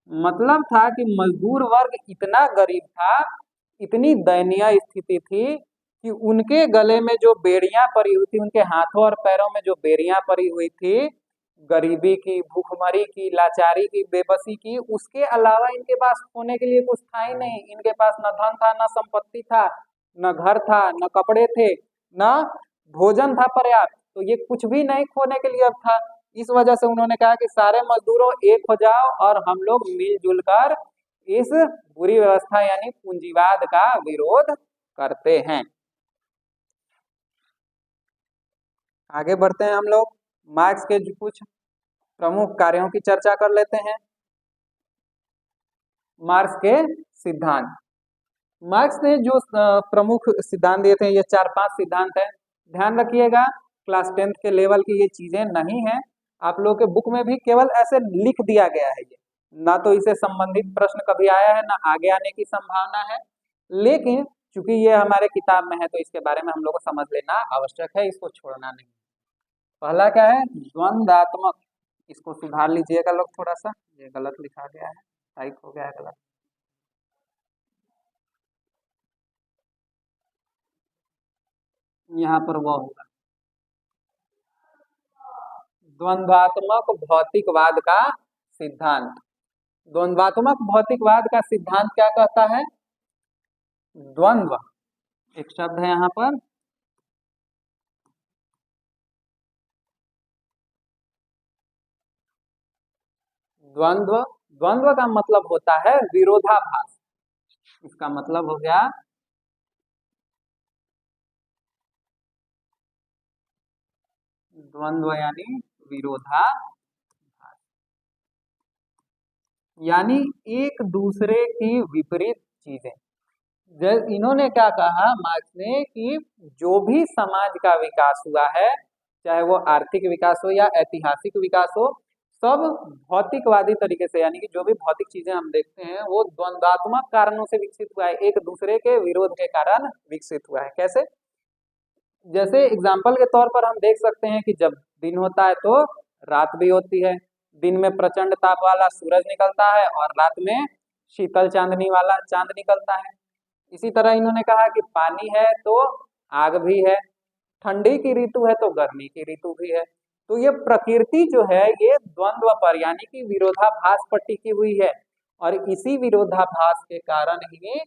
मतलब था कि मजदूर वर्ग इतना गरीब था, इतनी दयनीय स्थिति थी कि उनके गले में जो बेड़ियां पड़ी हुई थी, उनके हाथों और पैरों में जो बेड़ियां पड़ी हुई थी, गरीबी की, भूखमरी की, लाचारी की, बेबसी की, उसके अलावा इनके पास खोने के लिए कुछ था ही नहीं। इनके पास न धन था, न संपत्ति था, न घर था, न कपड़े थे, न भोजन था पर्याप्त। तो ये कुछ भी नहीं खोने के लिए अब था। इस वजह से उन्होंने कहा कि सारे मजदूरों एक हो जाओ और हम लोग मिलजुल कर इस बुरी व्यवस्था यानी पूंजीवाद का विरोध करते हैं। आगे बढ़ते हैं हम लोग, मार्क्स के कुछ प्रमुख कार्यों की चर्चा कर लेते हैं। मार्क्स के सिद्धांत। मार्क्स ने जो प्रमुख सिद्धांत दिए थे, ये 4-5 सिद्धांत है। ध्यान रखिएगा, क्लास 10th के लेवल की ये चीजें नहीं है। आप लोग के बुक में भी केवल ऐसे लिख दिया गया है, ये ना तो इसे संबंधित प्रश्न कभी आया है, ना आगे आने की संभावना है। लेकिन चूंकि ये हमारे किताब में है तो इसके बारे में हम लोग को समझ लेना आवश्यक है, इसको छोड़ना नहीं। पहला क्या है? द्वंद्वात्मक। इसको सुधार लीजिएगा लोग थोड़ा सा, ये गलत लिखा गया है, टाइप हो गया है गलत। यहाँ पर वो होगा द्वंद्वात्मक भौतिकवाद का सिद्धांत। द्वंद्वात्मक भौतिकवाद का सिद्धांत क्या कहता है? द्वंद्व एक शब्द है यहाँ पर, द्वंद्व। द्वंद्व का मतलब होता है विरोधाभास। इसका मतलब हो गया द्वंद्व यानी विरोधाभास, यानी एक दूसरे की विपरीत चीजें। इन्होंने क्या कहा मार्क्स ने कि जो भी समाज का विकास हुआ है, चाहे वो आर्थिक विकास हो या ऐतिहासिक विकास हो, सब भौतिकवादी तरीके से, यानी कि जो भी भौतिक चीजें हम देखते हैं वो द्वंद्वात्मक कारणों से विकसित हुआ है, एक दूसरे के विरोध के कारण विकसित हुआ है। कैसे? जैसे एग्जाम्पल के तौर पर हम देख सकते हैं कि जब दिन होता है तो रात भी होती है। दिन में प्रचंड ताप वाला सूरज निकलता है और रात में शीतल चांदनी वाला चांद निकलता है। इसी तरह इन्होंने कहा कि पानी है तो आग भी है, ठंडी की ऋतु है तो गर्मी की ऋतु भी है। तो ये प्रकृति जो है ये द्वंद्व पर यानी कि विरोधाभास पर टिकी हुई है, और इसी विरोधाभास के कारण ही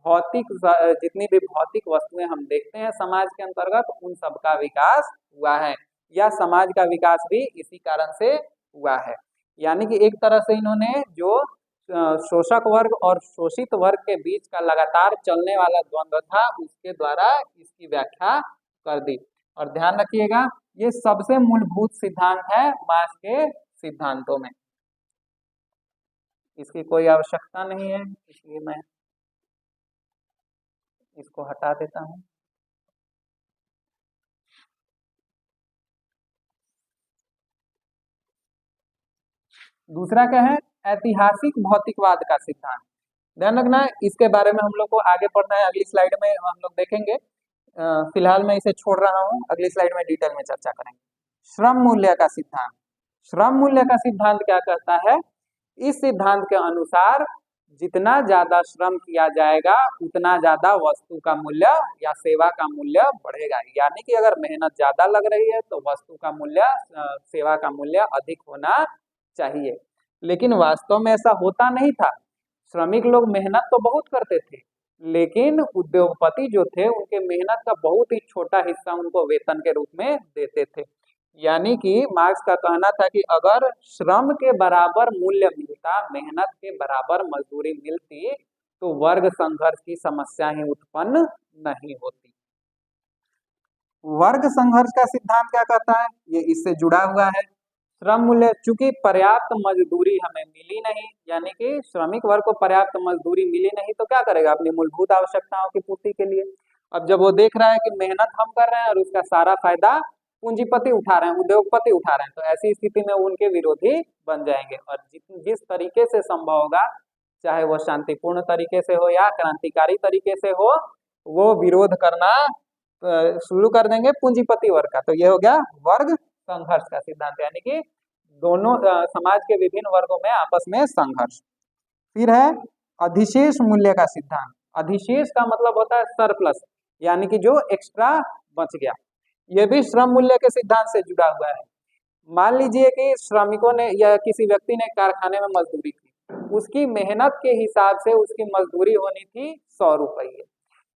भौतिक जितनी भी भौतिक वस्तुएं हम देखते हैं समाज के अंतर्गत, उन सब का विकास हुआ है। या समाज का विकास भी इसी कारण से हुआ है। यानी कि एक तरह से इन्होंने जो शोषक वर्ग और शोषित वर्ग के बीच का लगातार चलने वाला द्वंद्व था उसके द्वारा इसकी व्याख्या कर दी। और ध्यान रखिएगा ये सबसे मूलभूत सिद्धांत है मार्क्स के सिद्धांतों में, इसकी कोई आवश्यकता नहीं है, इसलिए मैं इसको हटा देता हूं। दूसरा क्या है, ऐतिहासिक भौतिकवाद का सिद्धांत। ध्यान रखना है, इसके बारे में हम लोग को आगे पढ़ना है, अगली स्लाइड में हम लोग देखेंगे। फिलहाल मैं इसे छोड़ रहा हूं, अगली स्लाइड में डिटेल में चर्चा करेंगे। श्रम मूल्य का सिद्धांत। श्रम मूल्य का सिद्धांत क्या कहता है, इस सिद्धांत के अनुसार जितना ज्यादा श्रम किया जाएगा उतना ज्यादा वस्तु का मूल्य या सेवा का मूल्य बढ़ेगा। यानी कि अगर मेहनत ज्यादा लग रही है तो वस्तु का मूल्य, सेवा का मूल्य अधिक होना चाहिए। लेकिन वास्तव में ऐसा होता नहीं था। श्रमिक लोग मेहनत तो बहुत करते थे, लेकिन उद्योगपति जो थे उनके मेहनत का बहुत ही छोटा हिस्सा उनको वेतन के रूप में देते थे। यानी कि मार्क्स का कहना था कि अगर श्रम के बराबर मूल्य मिलता, मेहनत के बराबर मजदूरी मिलती, तो वर्ग संघर्ष की समस्या ही उत्पन्न नहीं होती। वर्ग संघर्ष का सिद्धांत क्या कहता है, ये इससे जुड़ा हुआ है। श्रम मूल्य, चूंकि पर्याप्त मजदूरी हमें मिली नहीं, यानी कि श्रमिक वर्ग को पर्याप्त मजदूरी मिली नहीं तो क्या करेगा, अपनी मूलभूत आवश्यकताओं की पूर्ति के लिए। अब जब वो देख रहा है कि मेहनत हम कर रहे हैं और उसका सारा फायदा पूंजीपति उठा रहे हैं, उद्योगपति उठा रहे हैं, तो ऐसी स्थिति में उनके विरोधी बन जाएंगे। और जिस तरीके से संभव होगा, चाहे वो शांतिपूर्ण तरीके से हो या क्रांतिकारी तरीके से हो, वो विरोध करना शुरू कर देंगे पूंजीपति वर्ग का। तो ये हो गया वर्ग संघर्ष का सिद्धांत, यानी कि दोनों समाज के विभिन्न वर्गों में आपस में संघर्ष। फिर है अधिशेष मूल्य का सिद्धांत। अधिशेष का मतलब होता है सरप्लस, यानी कि जो एक्स्ट्रा बच गया। यह भी श्रम मूल्य के सिद्धांत से जुड़ा हुआ है। मान लीजिए कि श्रमिकों ने या किसी व्यक्ति ने कारखाने में मजदूरी की, उसकी मेहनत के हिसाब से उसकी मजदूरी होनी थी 100 रुपये,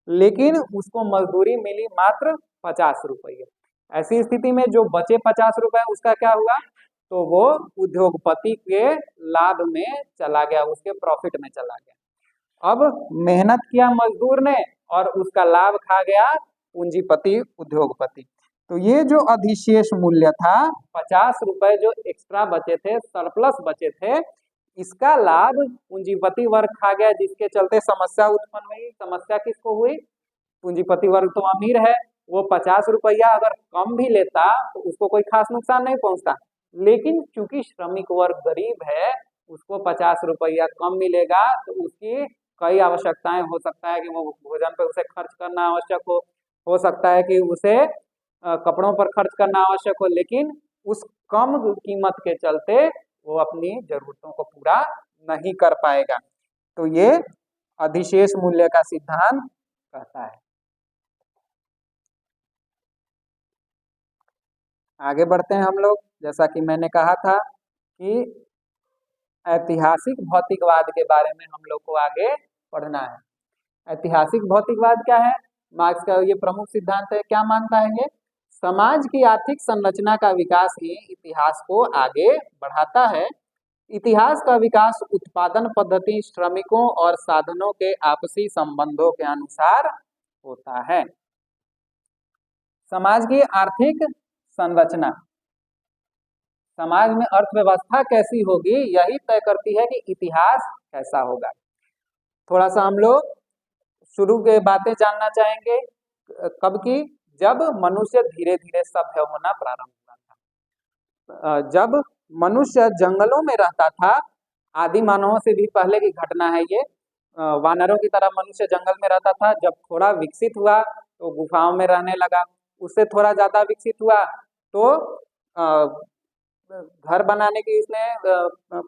लेकिन उसको मजदूरी मिली मात्र 50 रुपये। ऐसी स्थिति में जो बचे 50 रुपए उसका क्या हुआ, तो वो उद्योगपति के लाभ में चला गया, उसके प्रॉफिट में चला गया। अब मेहनत किया मजदूर ने और उसका लाभ खा गया पूंजीपति उद्योगपति। तो ये जो अधिशेष मूल्य था, 50 रुपए जो एक्स्ट्रा बचे थे, सरप्लस बचे थे, इसका लाभ पूंजीपति वर्ग खा गया, जिसके चलते समस्या उत्पन्न हुई। समस्या किसको हुई, पूंजीपति वर्ग तो अमीर है, वो 50 रुपया अगर कम भी लेता तो उसको कोई खास नुकसान नहीं पहुंचता। लेकिन चूंकि श्रमिक वर्ग गरीब है, उसको 50 रुपया कम मिलेगा तो उसकी कई आवश्यकताएं, हो सकता है कि वो भोजन पर उसे खर्च करना आवश्यक हो सकता है कि उसे कपड़ों पर खर्च करना आवश्यक हो, लेकिन उस कम कीमत के चलते वो अपनी जरूरतों को पूरा नहीं कर पाएगा। तो ये अधिशेष मूल्य का सिद्धांत कहता है। आगे बढ़ते हैं हम लोग। जैसा कि मैंने कहा था कि ऐतिहासिक भौतिकवाद के बारे में हम लोग को आगे पढ़ना है। ऐतिहासिक भौतिकवाद क्या है, मार्क्स का ये प्रमुख सिद्धांत है। क्या मानता है ये, समाज की आर्थिक संरचना का विकास ही इतिहास को आगे बढ़ाता है। इतिहास का विकास उत्पादन पद्धति, श्रमिकों और साधनों के आपसी संबंधों के अनुसार होता है। समाज की आर्थिक संरचना, समाज में अर्थव्यवस्था कैसी होगी, यही तय करती है कि इतिहास कैसा होगा। थोड़ा सा हम लोग शुरू के बातें जानना चाहेंगे। कब की, जब मनुष्य धीरे धीरे सभ्य होना प्रारंभ हुआ था। जब मनुष्य जंगलों में रहता था, आदि मानवों से भी पहले की घटना है ये। वानरों की तरह मनुष्य जंगल में रहता था। जब थोड़ा विकसित हुआ तो गुफाओं में रहने लगा। उससे थोड़ा ज्यादा विकसित हुआ तो घर बनाने की इसने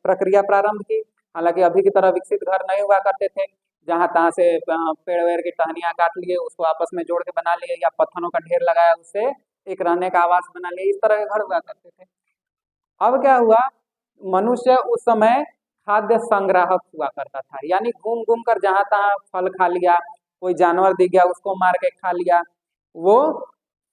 प्रक्रिया प्रारंभ की। हालांकि अभी की तरह विकसित घर नहीं हुआ करते थे, जहां तहां से पेड़ वेड़ की टहनियां काट लिए, उसको आपस में जोड़ के बना लिए, या पत्थरों का ढेर लगाया, उससे एक रहने का आवास बना लिए। इस तरह के घर हुआ करते थे। अब क्या हुआ, मनुष्य उस समय खाद्य संग्राहक हुआ करता था, यानी घूम घूम कर जहां तहां फल खा लिया, कोई जानवर दिख गया उसको मार के खा लिया। वो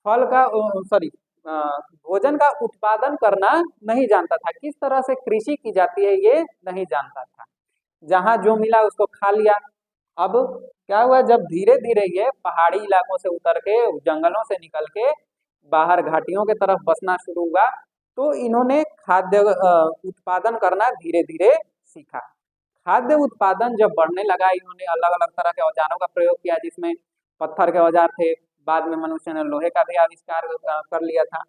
फल का, सॉरी, भोजन का उत्पादन करना नहीं जानता था, किस तरह से कृषि की जाती है ये नहीं जानता था। जहां जो मिला उसको खा लिया। अब क्या हुआ, जब धीरे धीरे ये पहाड़ी इलाकों से उतर के जंगलों से निकल के बाहर घाटियों के तरफ बसना शुरू हुआ, तो इन्होंने खाद्य उत्पादन करना धीरे धीरे सीखा। खाद्य उत्पादन जब बढ़ने लगा, इन्होंने अलग अलग तरह के औजारों का प्रयोग किया, जिसमें पत्थर के औजार थे, बाद में मनुष्य ने लोहे का भी आविष्कार कर लिया था।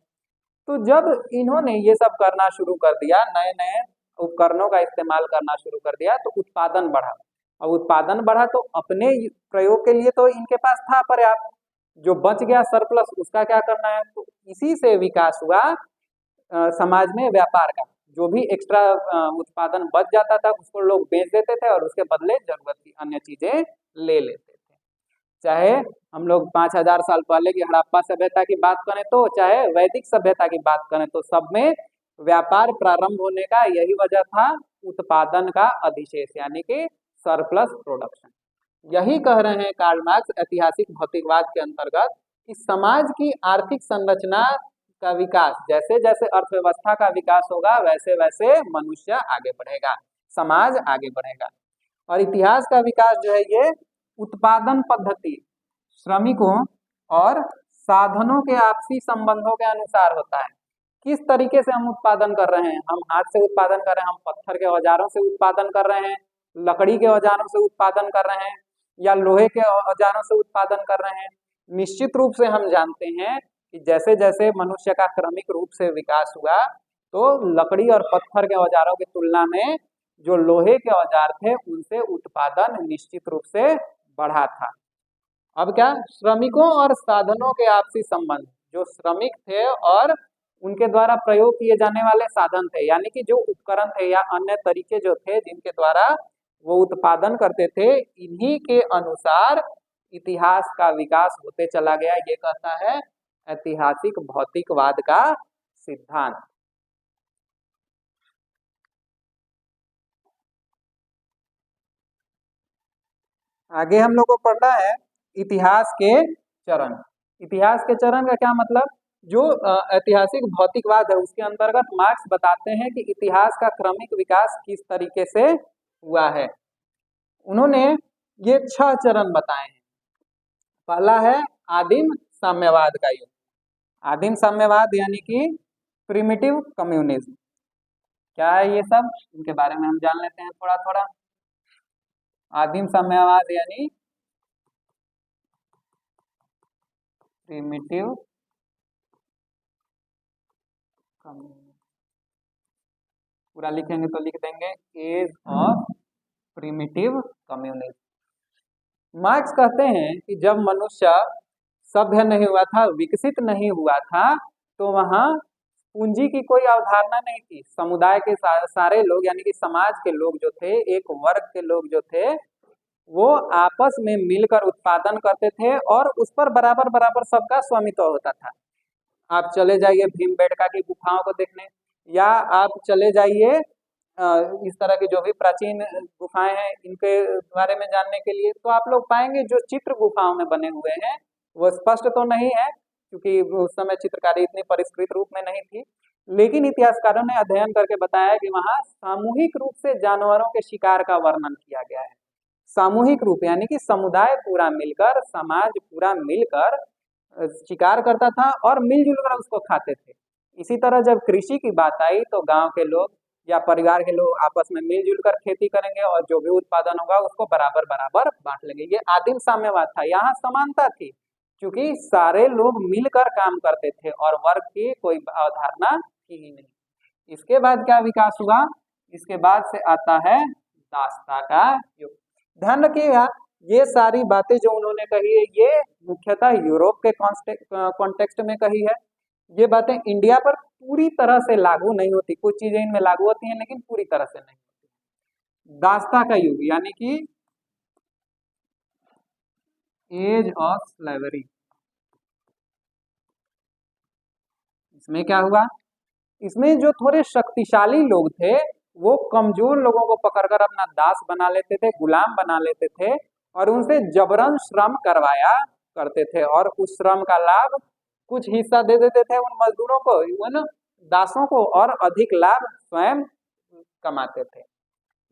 तो जब इन्होंने ये सब करना शुरू कर दिया, नए नए उपकरणों का इस्तेमाल करना शुरू कर दिया, तो उत्पादन बढ़ा। अब उत्पादन बढ़ा तो अपने प्रयोग के लिए तो इनके पास था पर्याप्त, जो बच गया सरप्लस उसका क्या करना है। तो इसी से विकास हुआ समाज में व्यापार का। जो भी एक्स्ट्रा उत्पादन बच जाता था उसको लोग बेच देते थे और उसके बदले जरूरत की अन्य चीजें ले लेते थे। चाहे हम लोग 5000 साल पहले की हड़प्पा सभ्यता की बात करें तो चाहे वैदिक सभ्यता की बात करें, तो सब में व्यापार प्रारंभ होने का यही वजह था, उत्पादन का अधिशेष यानी कि सरप्लस प्रोडक्शन। यही कह रहे हैं कार्ल मार्क्स ऐतिहासिक भौतिकवाद के अंतर्गत कि समाज की आर्थिक संरचना का विकास, जैसे जैसे अर्थव्यवस्था का विकास होगा वैसे वैसे मनुष्य आगे बढ़ेगा, समाज आगे बढ़ेगा। और इतिहास का विकास जो है ये उत्पादन पद्धति, श्रमिकों और साधनों के आपसी संबंधों के अनुसार होता है। किस तरीके से हम उत्पादन कर रहे हैं, हम हाथ से उत्पादन कर रहे हैं, हम पत्थर के औजारों से उत्पादन कर रहे हैं, लकड़ी के औजारों से उत्पादन कर रहे हैं, या लोहे के औजारों से उत्पादन कर रहे हैं। निश्चित रूप से हम जानते हैं कि जैसे जैसे मनुष्य का क्रमिक रूप से विकास हुआ, तो लकड़ी और पत्थर के औजारों की तुलना में जो लोहे के औजार थे उनसे उत्पादन निश्चित रूप से बढ़ा था। अब क्या, श्रमिकों और साधनों के आपसी संबंध, जो श्रमिक थे और उनके द्वारा प्रयोग किए जाने वाले साधन थे, यानी कि जो उपकरण थे या अन्य तरीके जो थे जिनके द्वारा वो उत्पादन करते थे, इन्हीं के अनुसार इतिहास का विकास होते चला गया। ये कहता है ऐतिहासिक भौतिकवाद का सिद्धांत। आगे हम लोग को पढ़ना है इतिहास के चरण। इतिहास के चरण का क्या मतलब, जो ऐतिहासिक भौतिकवाद है उसके अंतर्गत मार्क्स बताते हैं कि इतिहास का क्रमिक विकास किस तरीके से हुआ है। उन्होंने ये 6 चरण बताए हैं। पहला है आदिम साम्यवाद का युग। आदिम साम्यवाद यानी कि प्रिमिटिव कम्युनिज्म। क्या है ये सब, इनके बारे में हम जान लेते हैं थोड़ा थोड़ा। आदिम साम्यवाद यानी प्रिमिटिव कम्युनिज्म, पूरा लिखेंगे तो लिख देंगे age of primitive communism. Marx कहते हैं कि जब मनुष्य सभ्य नहीं हुआ था, विकसित नहीं हुआ था, तो वहां पूंजी की कोई अवधारणा नहीं थी। समुदाय के सारे लोग यानी कि समाज के लोग जो थे, एक वर्ग के लोग जो थे, वो आपस में मिलकर उत्पादन करते थे और उस पर बराबर बराबर सबका स्वामित्व होता था। आप चले जाइए भीमबेटका की गुफाओं को देखने, या आप चले जाइए इस तरह की जो भी प्राचीन गुफाएं हैं इनके बारे में जानने के लिए, तो आप लोग पाएंगे जो चित्र गुफाओं में बने हुए हैं वो स्पष्ट तो नहीं है, क्योंकि उस समय चित्रकारी इतनी परिष्कृत रूप में नहीं थी, लेकिन इतिहासकारों ने अध्ययन करके बताया कि वहां सामूहिक रूप से जानवरों के शिकार का वर्णन किया गया है। सामूहिक रूप यानी कि समुदाय पूरा मिलकर, समाज पूरा मिलकर शिकार करता था और मिलजुल कर उसको खाते थे। इसी तरह जब कृषि की बात आई तो गांव के लोग या परिवार के लोग आपस में मिलजुल कर खेती करेंगे और जो भी उत्पादन होगा उसको बराबर बराबर बांट लेंगे। ये आदिम साम्यवाद था। यहाँ समानता थी क्योंकि सारे लोग मिलकर काम करते थे और वर्ग की कोई अवधारणा थी ही नहीं। इसके बाद क्या विकास हुआ, इसके बाद से आता है दास्ता का युग। ध्यान रखिएगा, ये सारी बातें जो उन्होंने कही है ये मुख्यतः यूरोप के कॉन्टेक्स्ट में कही है। ये बातें इंडिया पर पूरी तरह से लागू नहीं होती, कुछ चीजें इनमें लागू होती हैं लेकिन पूरी तरह से नहीं होती। दास्ता का युग यानी कि एज ऑफ स्लेवरी, इसमें क्या हुआ, इसमें जो थोड़े शक्तिशाली लोग थे वो कमजोर लोगों को पकड़कर अपना दास बना लेते थे, गुलाम बना लेते थे और उनसे जबरन श्रम करवाया करते थे और उस श्रम का लाभ कुछ हिस्सा दे देते थे उन मजदूरों को, उन दासों को, और अधिक लाभ स्वयं कमाते थे।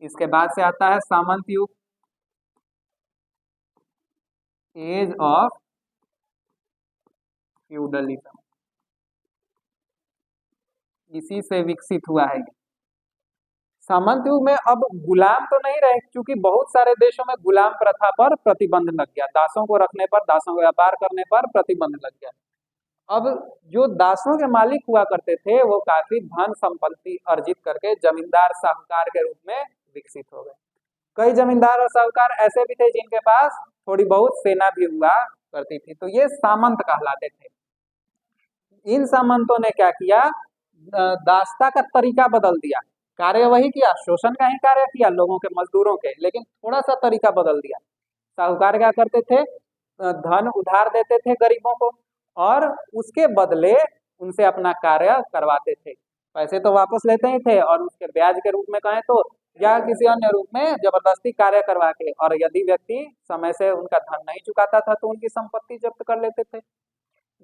इसके बाद से आता है सामंत युग, एज ऑफ फ्यूडलिज्म। इसी से विकसित हुआ है। सामंत युग में अब गुलाम तो नहीं रहे, क्योंकि बहुत सारे देशों में गुलाम प्रथा पर प्रतिबंध लग गया, दासों को रखने पर, दासों का व्यापार करने पर प्रतिबंध लग गया। अब जो दासों के मालिक हुआ करते थे वो काफी धन संपत्ति अर्जित करके जमींदार साहूकार के रूप में विकसित हो गए। कई जमींदार और साहूकार ऐसे भी थे जिनके पास थोड़ी बहुत सेना भी हुआ करती थी, तो ये सामंत कहलाते थे। इन सामंतों ने क्या किया, दासता का तरीका बदल दिया, कार्य वही किया, शोषण का ही कार्य किया लोगों के, मजदूरों के, लेकिन थोड़ा सा तरीका बदल दिया। साहूकार क्या करते थे, धन उधार देते थे गरीबों को और उसके बदले उनसे अपना कार्य करवाते थे। पैसे तो वापस लेते ही थे और उसके ब्याज के रूप में कहें तो या किसी अन्य रूप में जबरदस्ती कार्य करवा के, और यदि व्यक्ति समय से उनका धन नहीं चुकाता था तो उनकी संपत्ति जब्त कर लेते थे।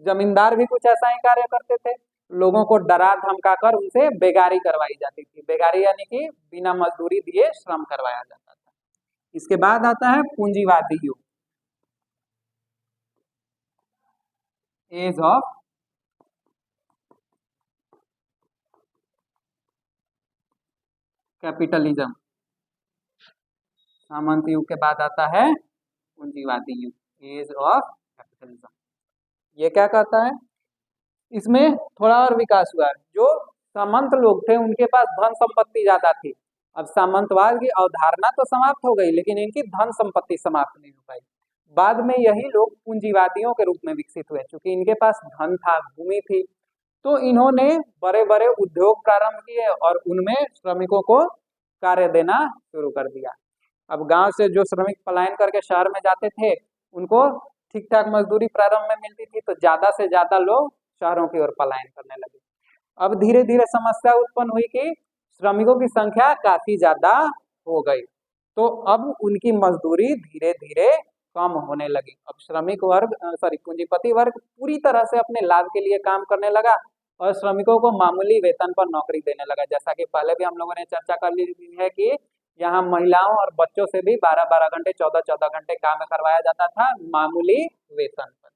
जमींदार भी कुछ ऐसा ही कार्य करते थे, लोगों को डरा धमका कर उनसे बेगारी करवाई जाती थी। बेगारी यानी कि बिना मजदूरी दिए श्रम करवाया जाता था। इसके बाद आता है पूंजीवादी युग, एज ऑफ कैपिटलिज्म। सामंत युग के बाद आता है पूंजीवादी युग, एज ऑफ कैपिटलिज्म। ये क्या कहता है, इसमें थोड़ा और विकास हुआ। जो सामंत लोग थे उनके पास धन संपत्ति ज्यादा थी। अब सामंतवाद की अवधारणा तो समाप्त हो गई, लेकिन इनकी धन संपत्ति समाप्त नहीं हो पाई। बाद में यही लोग पूंजीवादियों के रूप में विकसित हुए, क्योंकि इनके पास धन था, भूमि थी, तो इन्होंने बड़े बड़े उद्योग प्रारंभ किए और उनमें श्रमिकों को कार्य देना शुरू कर दिया। अब गांव से जो श्रमिक पलायन करके शहर में जाते थे उनको ठीक ठाक मजदूरी प्रारंभ में मिलती थी, तो ज्यादा से ज्यादा लोग शहरों की ओर पलायन करने लगे। अब धीरे धीरे समस्या उत्पन्न हुई कि श्रमिकों की संख्या काफी ज्यादा हो गई, तो अब उनकी मजदूरी धीरे धीरे कम होने लगी। अब श्रमिक वर्ग पूंजीपति वर्ग पूरी तरह से अपने लाभ के लिए काम करने लगा और श्रमिकों को मामूली वेतन पर नौकरी देने लगा। जैसा कि पहले भी हम लोगों ने चर्चा कर ली है कि यहाँ महिलाओं और बच्चों से भी 12-12 घंटे, 14-14 घंटे काम करवाया जाता था मामूली वेतन पर।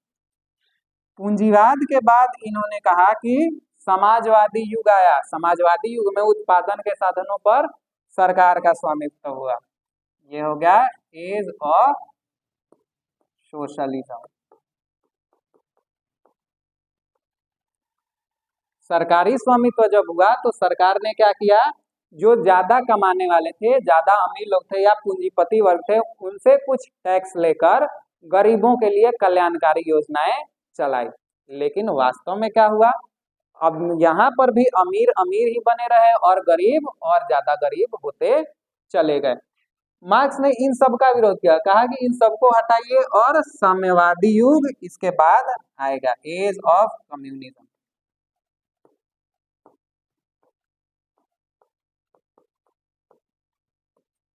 पूंजीवाद के बाद इन्होंने कहा कि समाजवादी युग आया। समाजवादी युग में उत्पादन के साधनों पर सरकार का स्वामित्व हुआ। ये हो गया एज ऑफ सोशलिज्म। सरकारी स्वामित्व जब हुआ तो सरकार ने क्या किया, जो ज्यादा कमाने वाले थे, ज्यादा अमीर लोग थे या पूंजीपति वर्ग थे, उनसे कुछ टैक्स लेकर गरीबों के लिए कल्याणकारी योजनाएं चलाई। लेकिन वास्तव में क्या हुआ, अब यहाँ पर भी अमीर अमीर ही बने रहे और गरीब और ज्यादा गरीब होते चले गए। मार्क्स ने इन सब का विरोध किया, कहा कि इन सबको हटाइए और साम्यवादी युग इसके बाद आएगा, एज ऑफ कम्युनिज्म।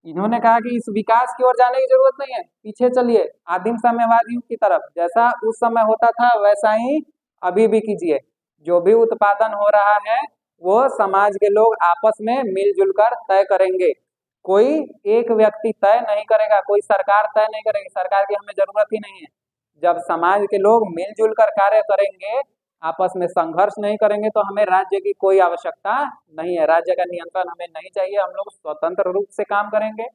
इन्होंने कहा कि इस विकास की ओर जाने की जरूरत नहीं है, पीछे चलिए आदिम साम्यवाद युग की तरफ। जैसा उस समय होता था वैसा ही अभी भी कीजिए। जो भी उत्पादन हो रहा है वो समाज के लोग आपस में मिलजुल कर तय करेंगे। कोई एक व्यक्ति तय नहीं करेगा, कोई सरकार तय नहीं करेगी, सरकार की हमें जरूरत ही नहीं है। जब समाज के लोग मिलजुल कर कार्य करेंगे, आपस में संघर्ष नहीं करेंगे, तो हमें राज्य की कोई आवश्यकता नहीं है, राज्य का नियंत्रण हमें नहीं चाहिए। हम लोग स्वतंत्र रूप से काम करेंगे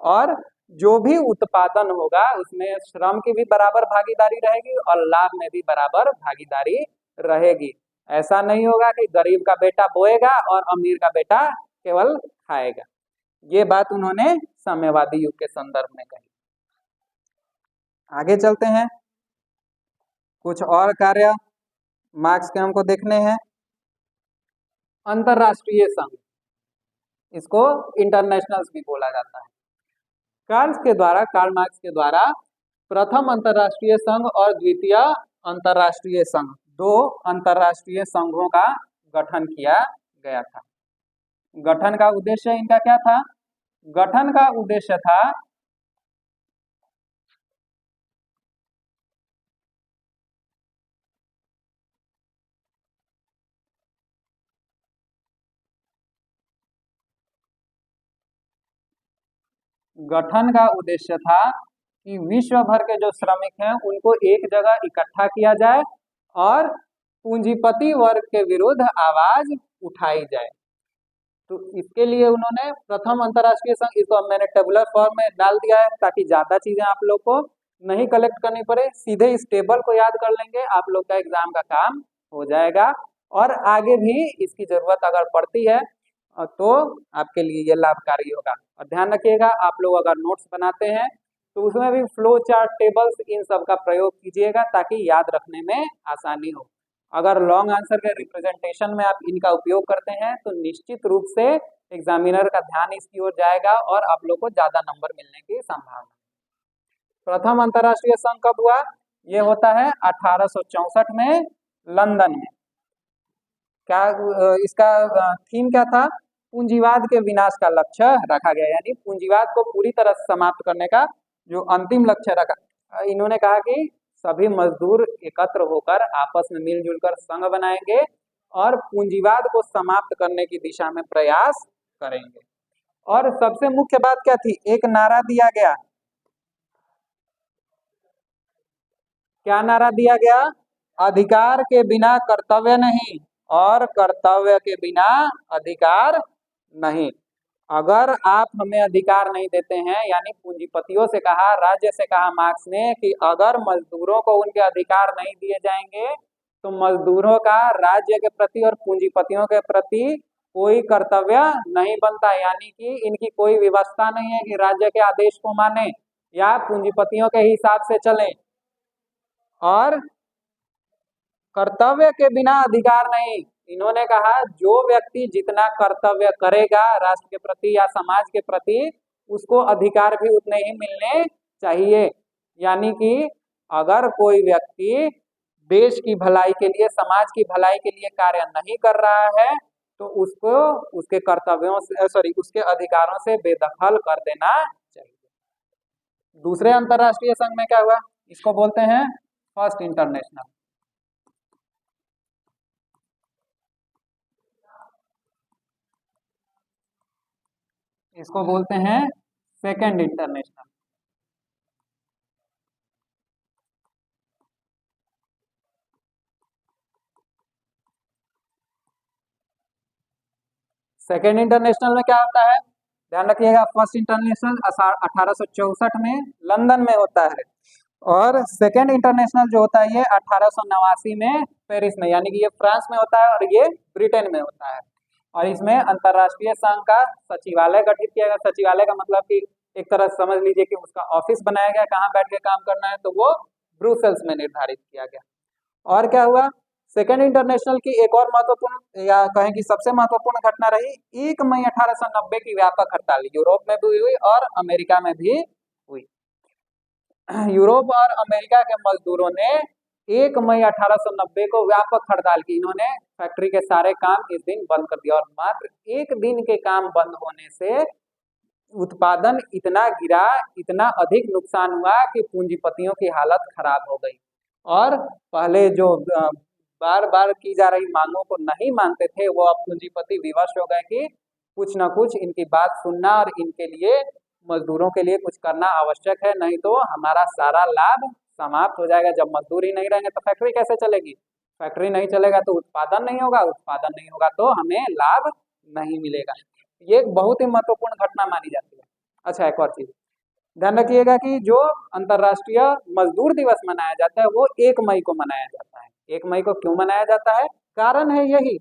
और जो भी उत्पादन होगा उसमें श्रम की भी बराबर भागीदारी रहेगी और लाभ में भी बराबर भागीदारी रहेगी। ऐसा नहीं होगा कि गरीब का बेटा बोएगा और अमीर का बेटा केवल खाएगा। ये बात उन्होंने साम्यवादी युग के संदर्भ में कही। आगे चलते हैं, कुछ और कार्य मार्क्स के हमको देखने हैं। अंतरराष्ट्रीय संघ, इसको इंटरनेशनल्स भी बोला जाता है। कार्ल मार्क्स के द्वारा प्रथम अंतरराष्ट्रीय संघ और द्वितीय अंतरराष्ट्रीय संघ, दो अंतरराष्ट्रीय संघों का गठन किया गया था। गठन का उद्देश्य इनका क्या था, गठन का उद्देश्य था गठन का उद्देश्य था कि विश्व भर के जो श्रमिक हैं उनको एक जगह इकट्ठा किया जाए और पूंजीपति वर्ग के विरुद्ध आवाज उठाई जाए। तो इसके लिए उन्होंने प्रथम अंतर्राष्ट्रीय संघ, इसको अब मैंने टेबुलर फॉर्म में डाल दिया है ताकि ज्यादा चीजें आप लोग को नहीं कलेक्ट करनी पड़े, सीधे इस टेबल को याद कर लेंगे, आप लोग का एग्जाम का काम हो जाएगा। और आगे भी इसकी जरूरत अगर पड़ती है तो आपके लिए ये लाभकारी होगा। और ध्यान रखिएगा, आप लोग अगर नोट्स बनाते हैं तो उसमें भी फ्लो चार्ट, टेबल्स, इन सब का प्रयोग कीजिएगा ताकि याद रखने में आसानी हो। अगर लॉन्ग आंसर के रिप्रेजेंटेशन में आप इनका उपयोग करते हैं तो निश्चित रूप से एग्जामिनर का ध्यान इसकी ओर जाएगा और आप लोग को ज्यादा नंबर मिलने की संभावना। प्रथम अंतर्राष्ट्रीय संघ कब हुआ? ये होता है 1864 में लंदन में। क्या इसका थीम क्या था? पूंजीवाद के विनाश का लक्ष्य रखा गया, यानी पूंजीवाद को पूरी तरह समाप्त करने का जो अंतिम लक्ष्य रखा। इन्होंने कहा कि सभी मजदूर एकत्र होकर आपस में मिलजुल कर संघ बनाएंगे और पूंजीवाद को समाप्त करने की दिशा में प्रयास करेंगे। और सबसे मुख्य बात क्या थी? एक नारा दिया गया। क्या नारा दिया गया? अधिकार के बिना कर्तव्य नहीं और कर्तव्य के बिना अधिकार नहीं। अगर आप हमें अधिकार नहीं देते हैं, यानी पूंजीपतियों से कहा, राज्य से कहा मार्क्स ने कि अगर मजदूरों को उनके अधिकार नहीं दिए जाएंगे तो मजदूरों का राज्य के प्रति और पूंजीपतियों के प्रति कोई कर्तव्य नहीं बनता, यानी कि इनकी कोई व्यवस्था नहीं है कि राज्य के आदेश को माने या पूंजीपतियों के हिसाब से चले। और कर्तव्य के बिना अधिकार नहीं। इन्होंने कहा जो व्यक्ति जितना कर्तव्य करेगा राष्ट्र के प्रति या समाज के प्रति, उसको अधिकार भी उतने ही मिलने चाहिए। यानी कि अगर कोई व्यक्ति देश की भलाई के लिए, समाज की भलाई के लिए कार्य नहीं कर रहा है तो उसको उसके कर्तव्यों से उसके अधिकारों से बेदखल कर देना चाहिए। दूसरे अंतरराष्ट्रीय संघ में क्या हुआ? इसको बोलते हैं फर्स्ट इंटरनेशनल। इसको बोलते हैं सेकेंड इंटरनेशनल। सेकेंड इंटरनेशनल में क्या होता है? ध्यान रखिएगा, फर्स्ट इंटरनेशनल 1864 में लंदन में होता है और सेकेंड इंटरनेशनल जो होता है ये 1889 में पेरिस में, यानी कि ये फ्रांस में होता है और ये ब्रिटेन में होता है। और इसमें अंतरराष्ट्रीय संघ का सचिवालय गठित किया गया। सचिवालय का मतलब कि एक तरह समझ लीजिए कि उसका ऑफिस बनाया गया, कहाँ बैठ के काम करना है, तो वो ब्रुसेल्स में निर्धारित किया गया। और क्या हुआ? सेकेंड इंटरनेशनल की एक और महत्वपूर्ण या कहें कि सबसे महत्वपूर्ण घटना रही 1 मई 1890 की व्यापक हड़ताल। यूरोप में भी हुई और अमेरिका में भी हुई। यूरोप और अमेरिका के मजदूरों ने 1 मई 1890 को व्यापक हड़ताल की। इन्होंने फैक्ट्री के सारे काम इस दिन बंद कर दिया और मात्र एक दिन के काम बंद होने से उत्पादन इतना गिरा, इतना अधिक नुकसान हुआ कि पूंजीपतियों की हालत खराब हो गई। और पहले जो बार बार की जा रही मांगों को नहीं मानते थे, वो अब पूंजीपति विवश हो गए कि कुछ ना कुछ इनकी बात सुनना और इनके लिए, मजदूरों के लिए कुछ करना आवश्यक है, नहीं तो हमारा सारा लाभ समाप्त हो जाएगा। जब मजदूर ही नहीं रहेंगे तो फैक्ट्री कैसे चलेगी? फैक्ट्री नहीं चलेगा तो उत्पादन नहीं होगा, उत्पादन नहीं होगा तो हमें लाभ नहीं मिलेगा। ये एक बहुत ही महत्वपूर्ण घटना मानी जाती है। अच्छा, एक और चीज ध्यान रखिएगा कि जो अंतरराष्ट्रीय मजदूर दिवस मनाया जाता है वो 1 मई को मनाया जाता है। 1 मई को क्यों मनाया जाता है? कारण है यही,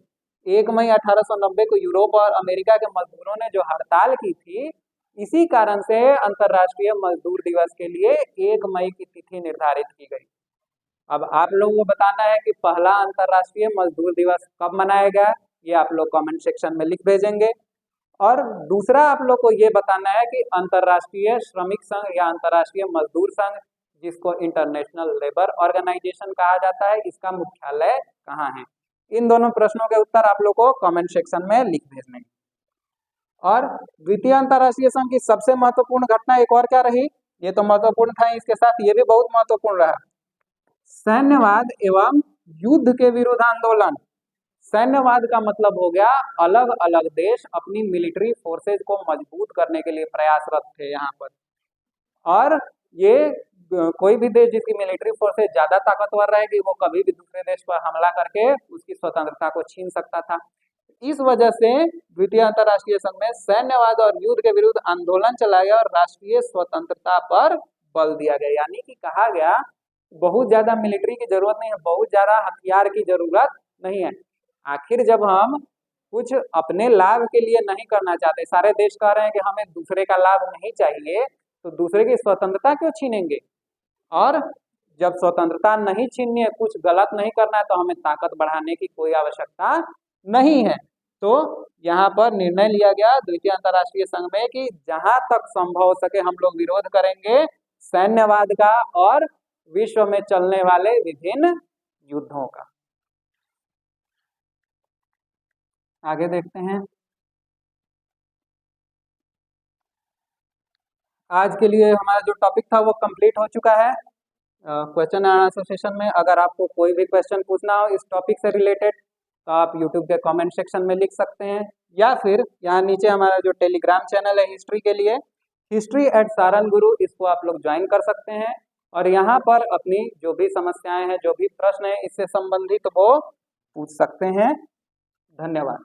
1 मई 1890 को यूरोप और अमेरिका के मजदूरों ने जो हड़ताल की थी, इसी कारण से अंतरराष्ट्रीय मजदूर दिवस के लिए 1 मई की तिथि निर्धारित की गई। अब आप लोगों को बताना है कि पहला अंतरराष्ट्रीय मजदूर दिवस कब मनाया गया, ये आप लोग कमेंट सेक्शन में लिख भेजेंगे। और दूसरा आप लोग को ये बताना है कि अंतरराष्ट्रीय श्रमिक संघ या अंतरराष्ट्रीय मजदूर संघ, जिसको इंटरनेशनल लेबर ऑर्गेनाइजेशन कहा जाता है, इसका मुख्यालय कहाँ है? इन दोनों प्रश्नों के उत्तर आप लोग को कमेंट सेक्शन में लिख भेजने। और द्वितीय अंतरराष्ट्रीय संघ की सबसे महत्वपूर्ण घटना एक और क्या रही? ये तो महत्वपूर्ण था, इसके साथ ये भी बहुत महत्वपूर्ण रहा, सैन्यवाद एवं युद्ध के विरुद्ध आंदोलन। सैन्यवाद का मतलब हो गया अलग अलग देश अपनी मिलिट्री फोर्सेज को मजबूत करने के लिए प्रयासरत थे यहाँ पर। और ये कोई भी देश जिसकी मिलिट्री फोर्सेज ज्यादा ताकतवर रहेगी वो कभी भी दूसरे देश पर हमला करके उसकी स्वतंत्रता को छीन सकता था। इस वजह से द्वितीय अंतर्राष्ट्रीय संघ में सैन्यवाद और युद्ध के विरुद्ध आंदोलन चलाया गया और राष्ट्रीय स्वतंत्रता पर बल दिया गया। यानी कि कहा गया बहुत ज्यादा मिलिट्री की जरूरत नहीं है, बहुत ज्यादा हथियार की जरूरत नहीं है। आखिर जब हम कुछ अपने लाभ के लिए नहीं करना चाहते, सारे देश कह रहे हैं कि हमें दूसरे का लाभ नहीं चाहिए, तो दूसरे की स्वतंत्रता क्यों छीनेंगे। और जब स्वतंत्रता नहीं छीननी है, कुछ गलत नहीं करना है, तो हमें ताकत बढ़ाने की कोई आवश्यकता नहीं है। तो यहाँ पर निर्णय लिया गया द्वितीय अंतर्राष्ट्रीय संघ में कि जहां तक संभव हो सके हम लोग विरोध करेंगे सैन्यवाद का और विश्व में चलने वाले विभिन्न युद्धों का। आगे देखते हैं। आज के लिए हमारा जो टॉपिक था वो कंप्लीट हो चुका है। क्वेश्चन एंड आंसर सेशन में अगर आपको कोई भी क्वेश्चन पूछना हो इस टॉपिक से रिलेटेड तो आप यूट्यूब के कमेंट सेक्शन में लिख सकते हैं, या फिर यहाँ नीचे हमारा जो टेलीग्राम चैनल है हिस्ट्री के लिए, history@saranguru, इसको आप लोग ज्वाइन कर सकते हैं और यहाँ पर अपनी जो भी समस्याएं हैं, जो भी प्रश्न है इससे संबंधित वो पूछ सकते हैं। धन्यवाद।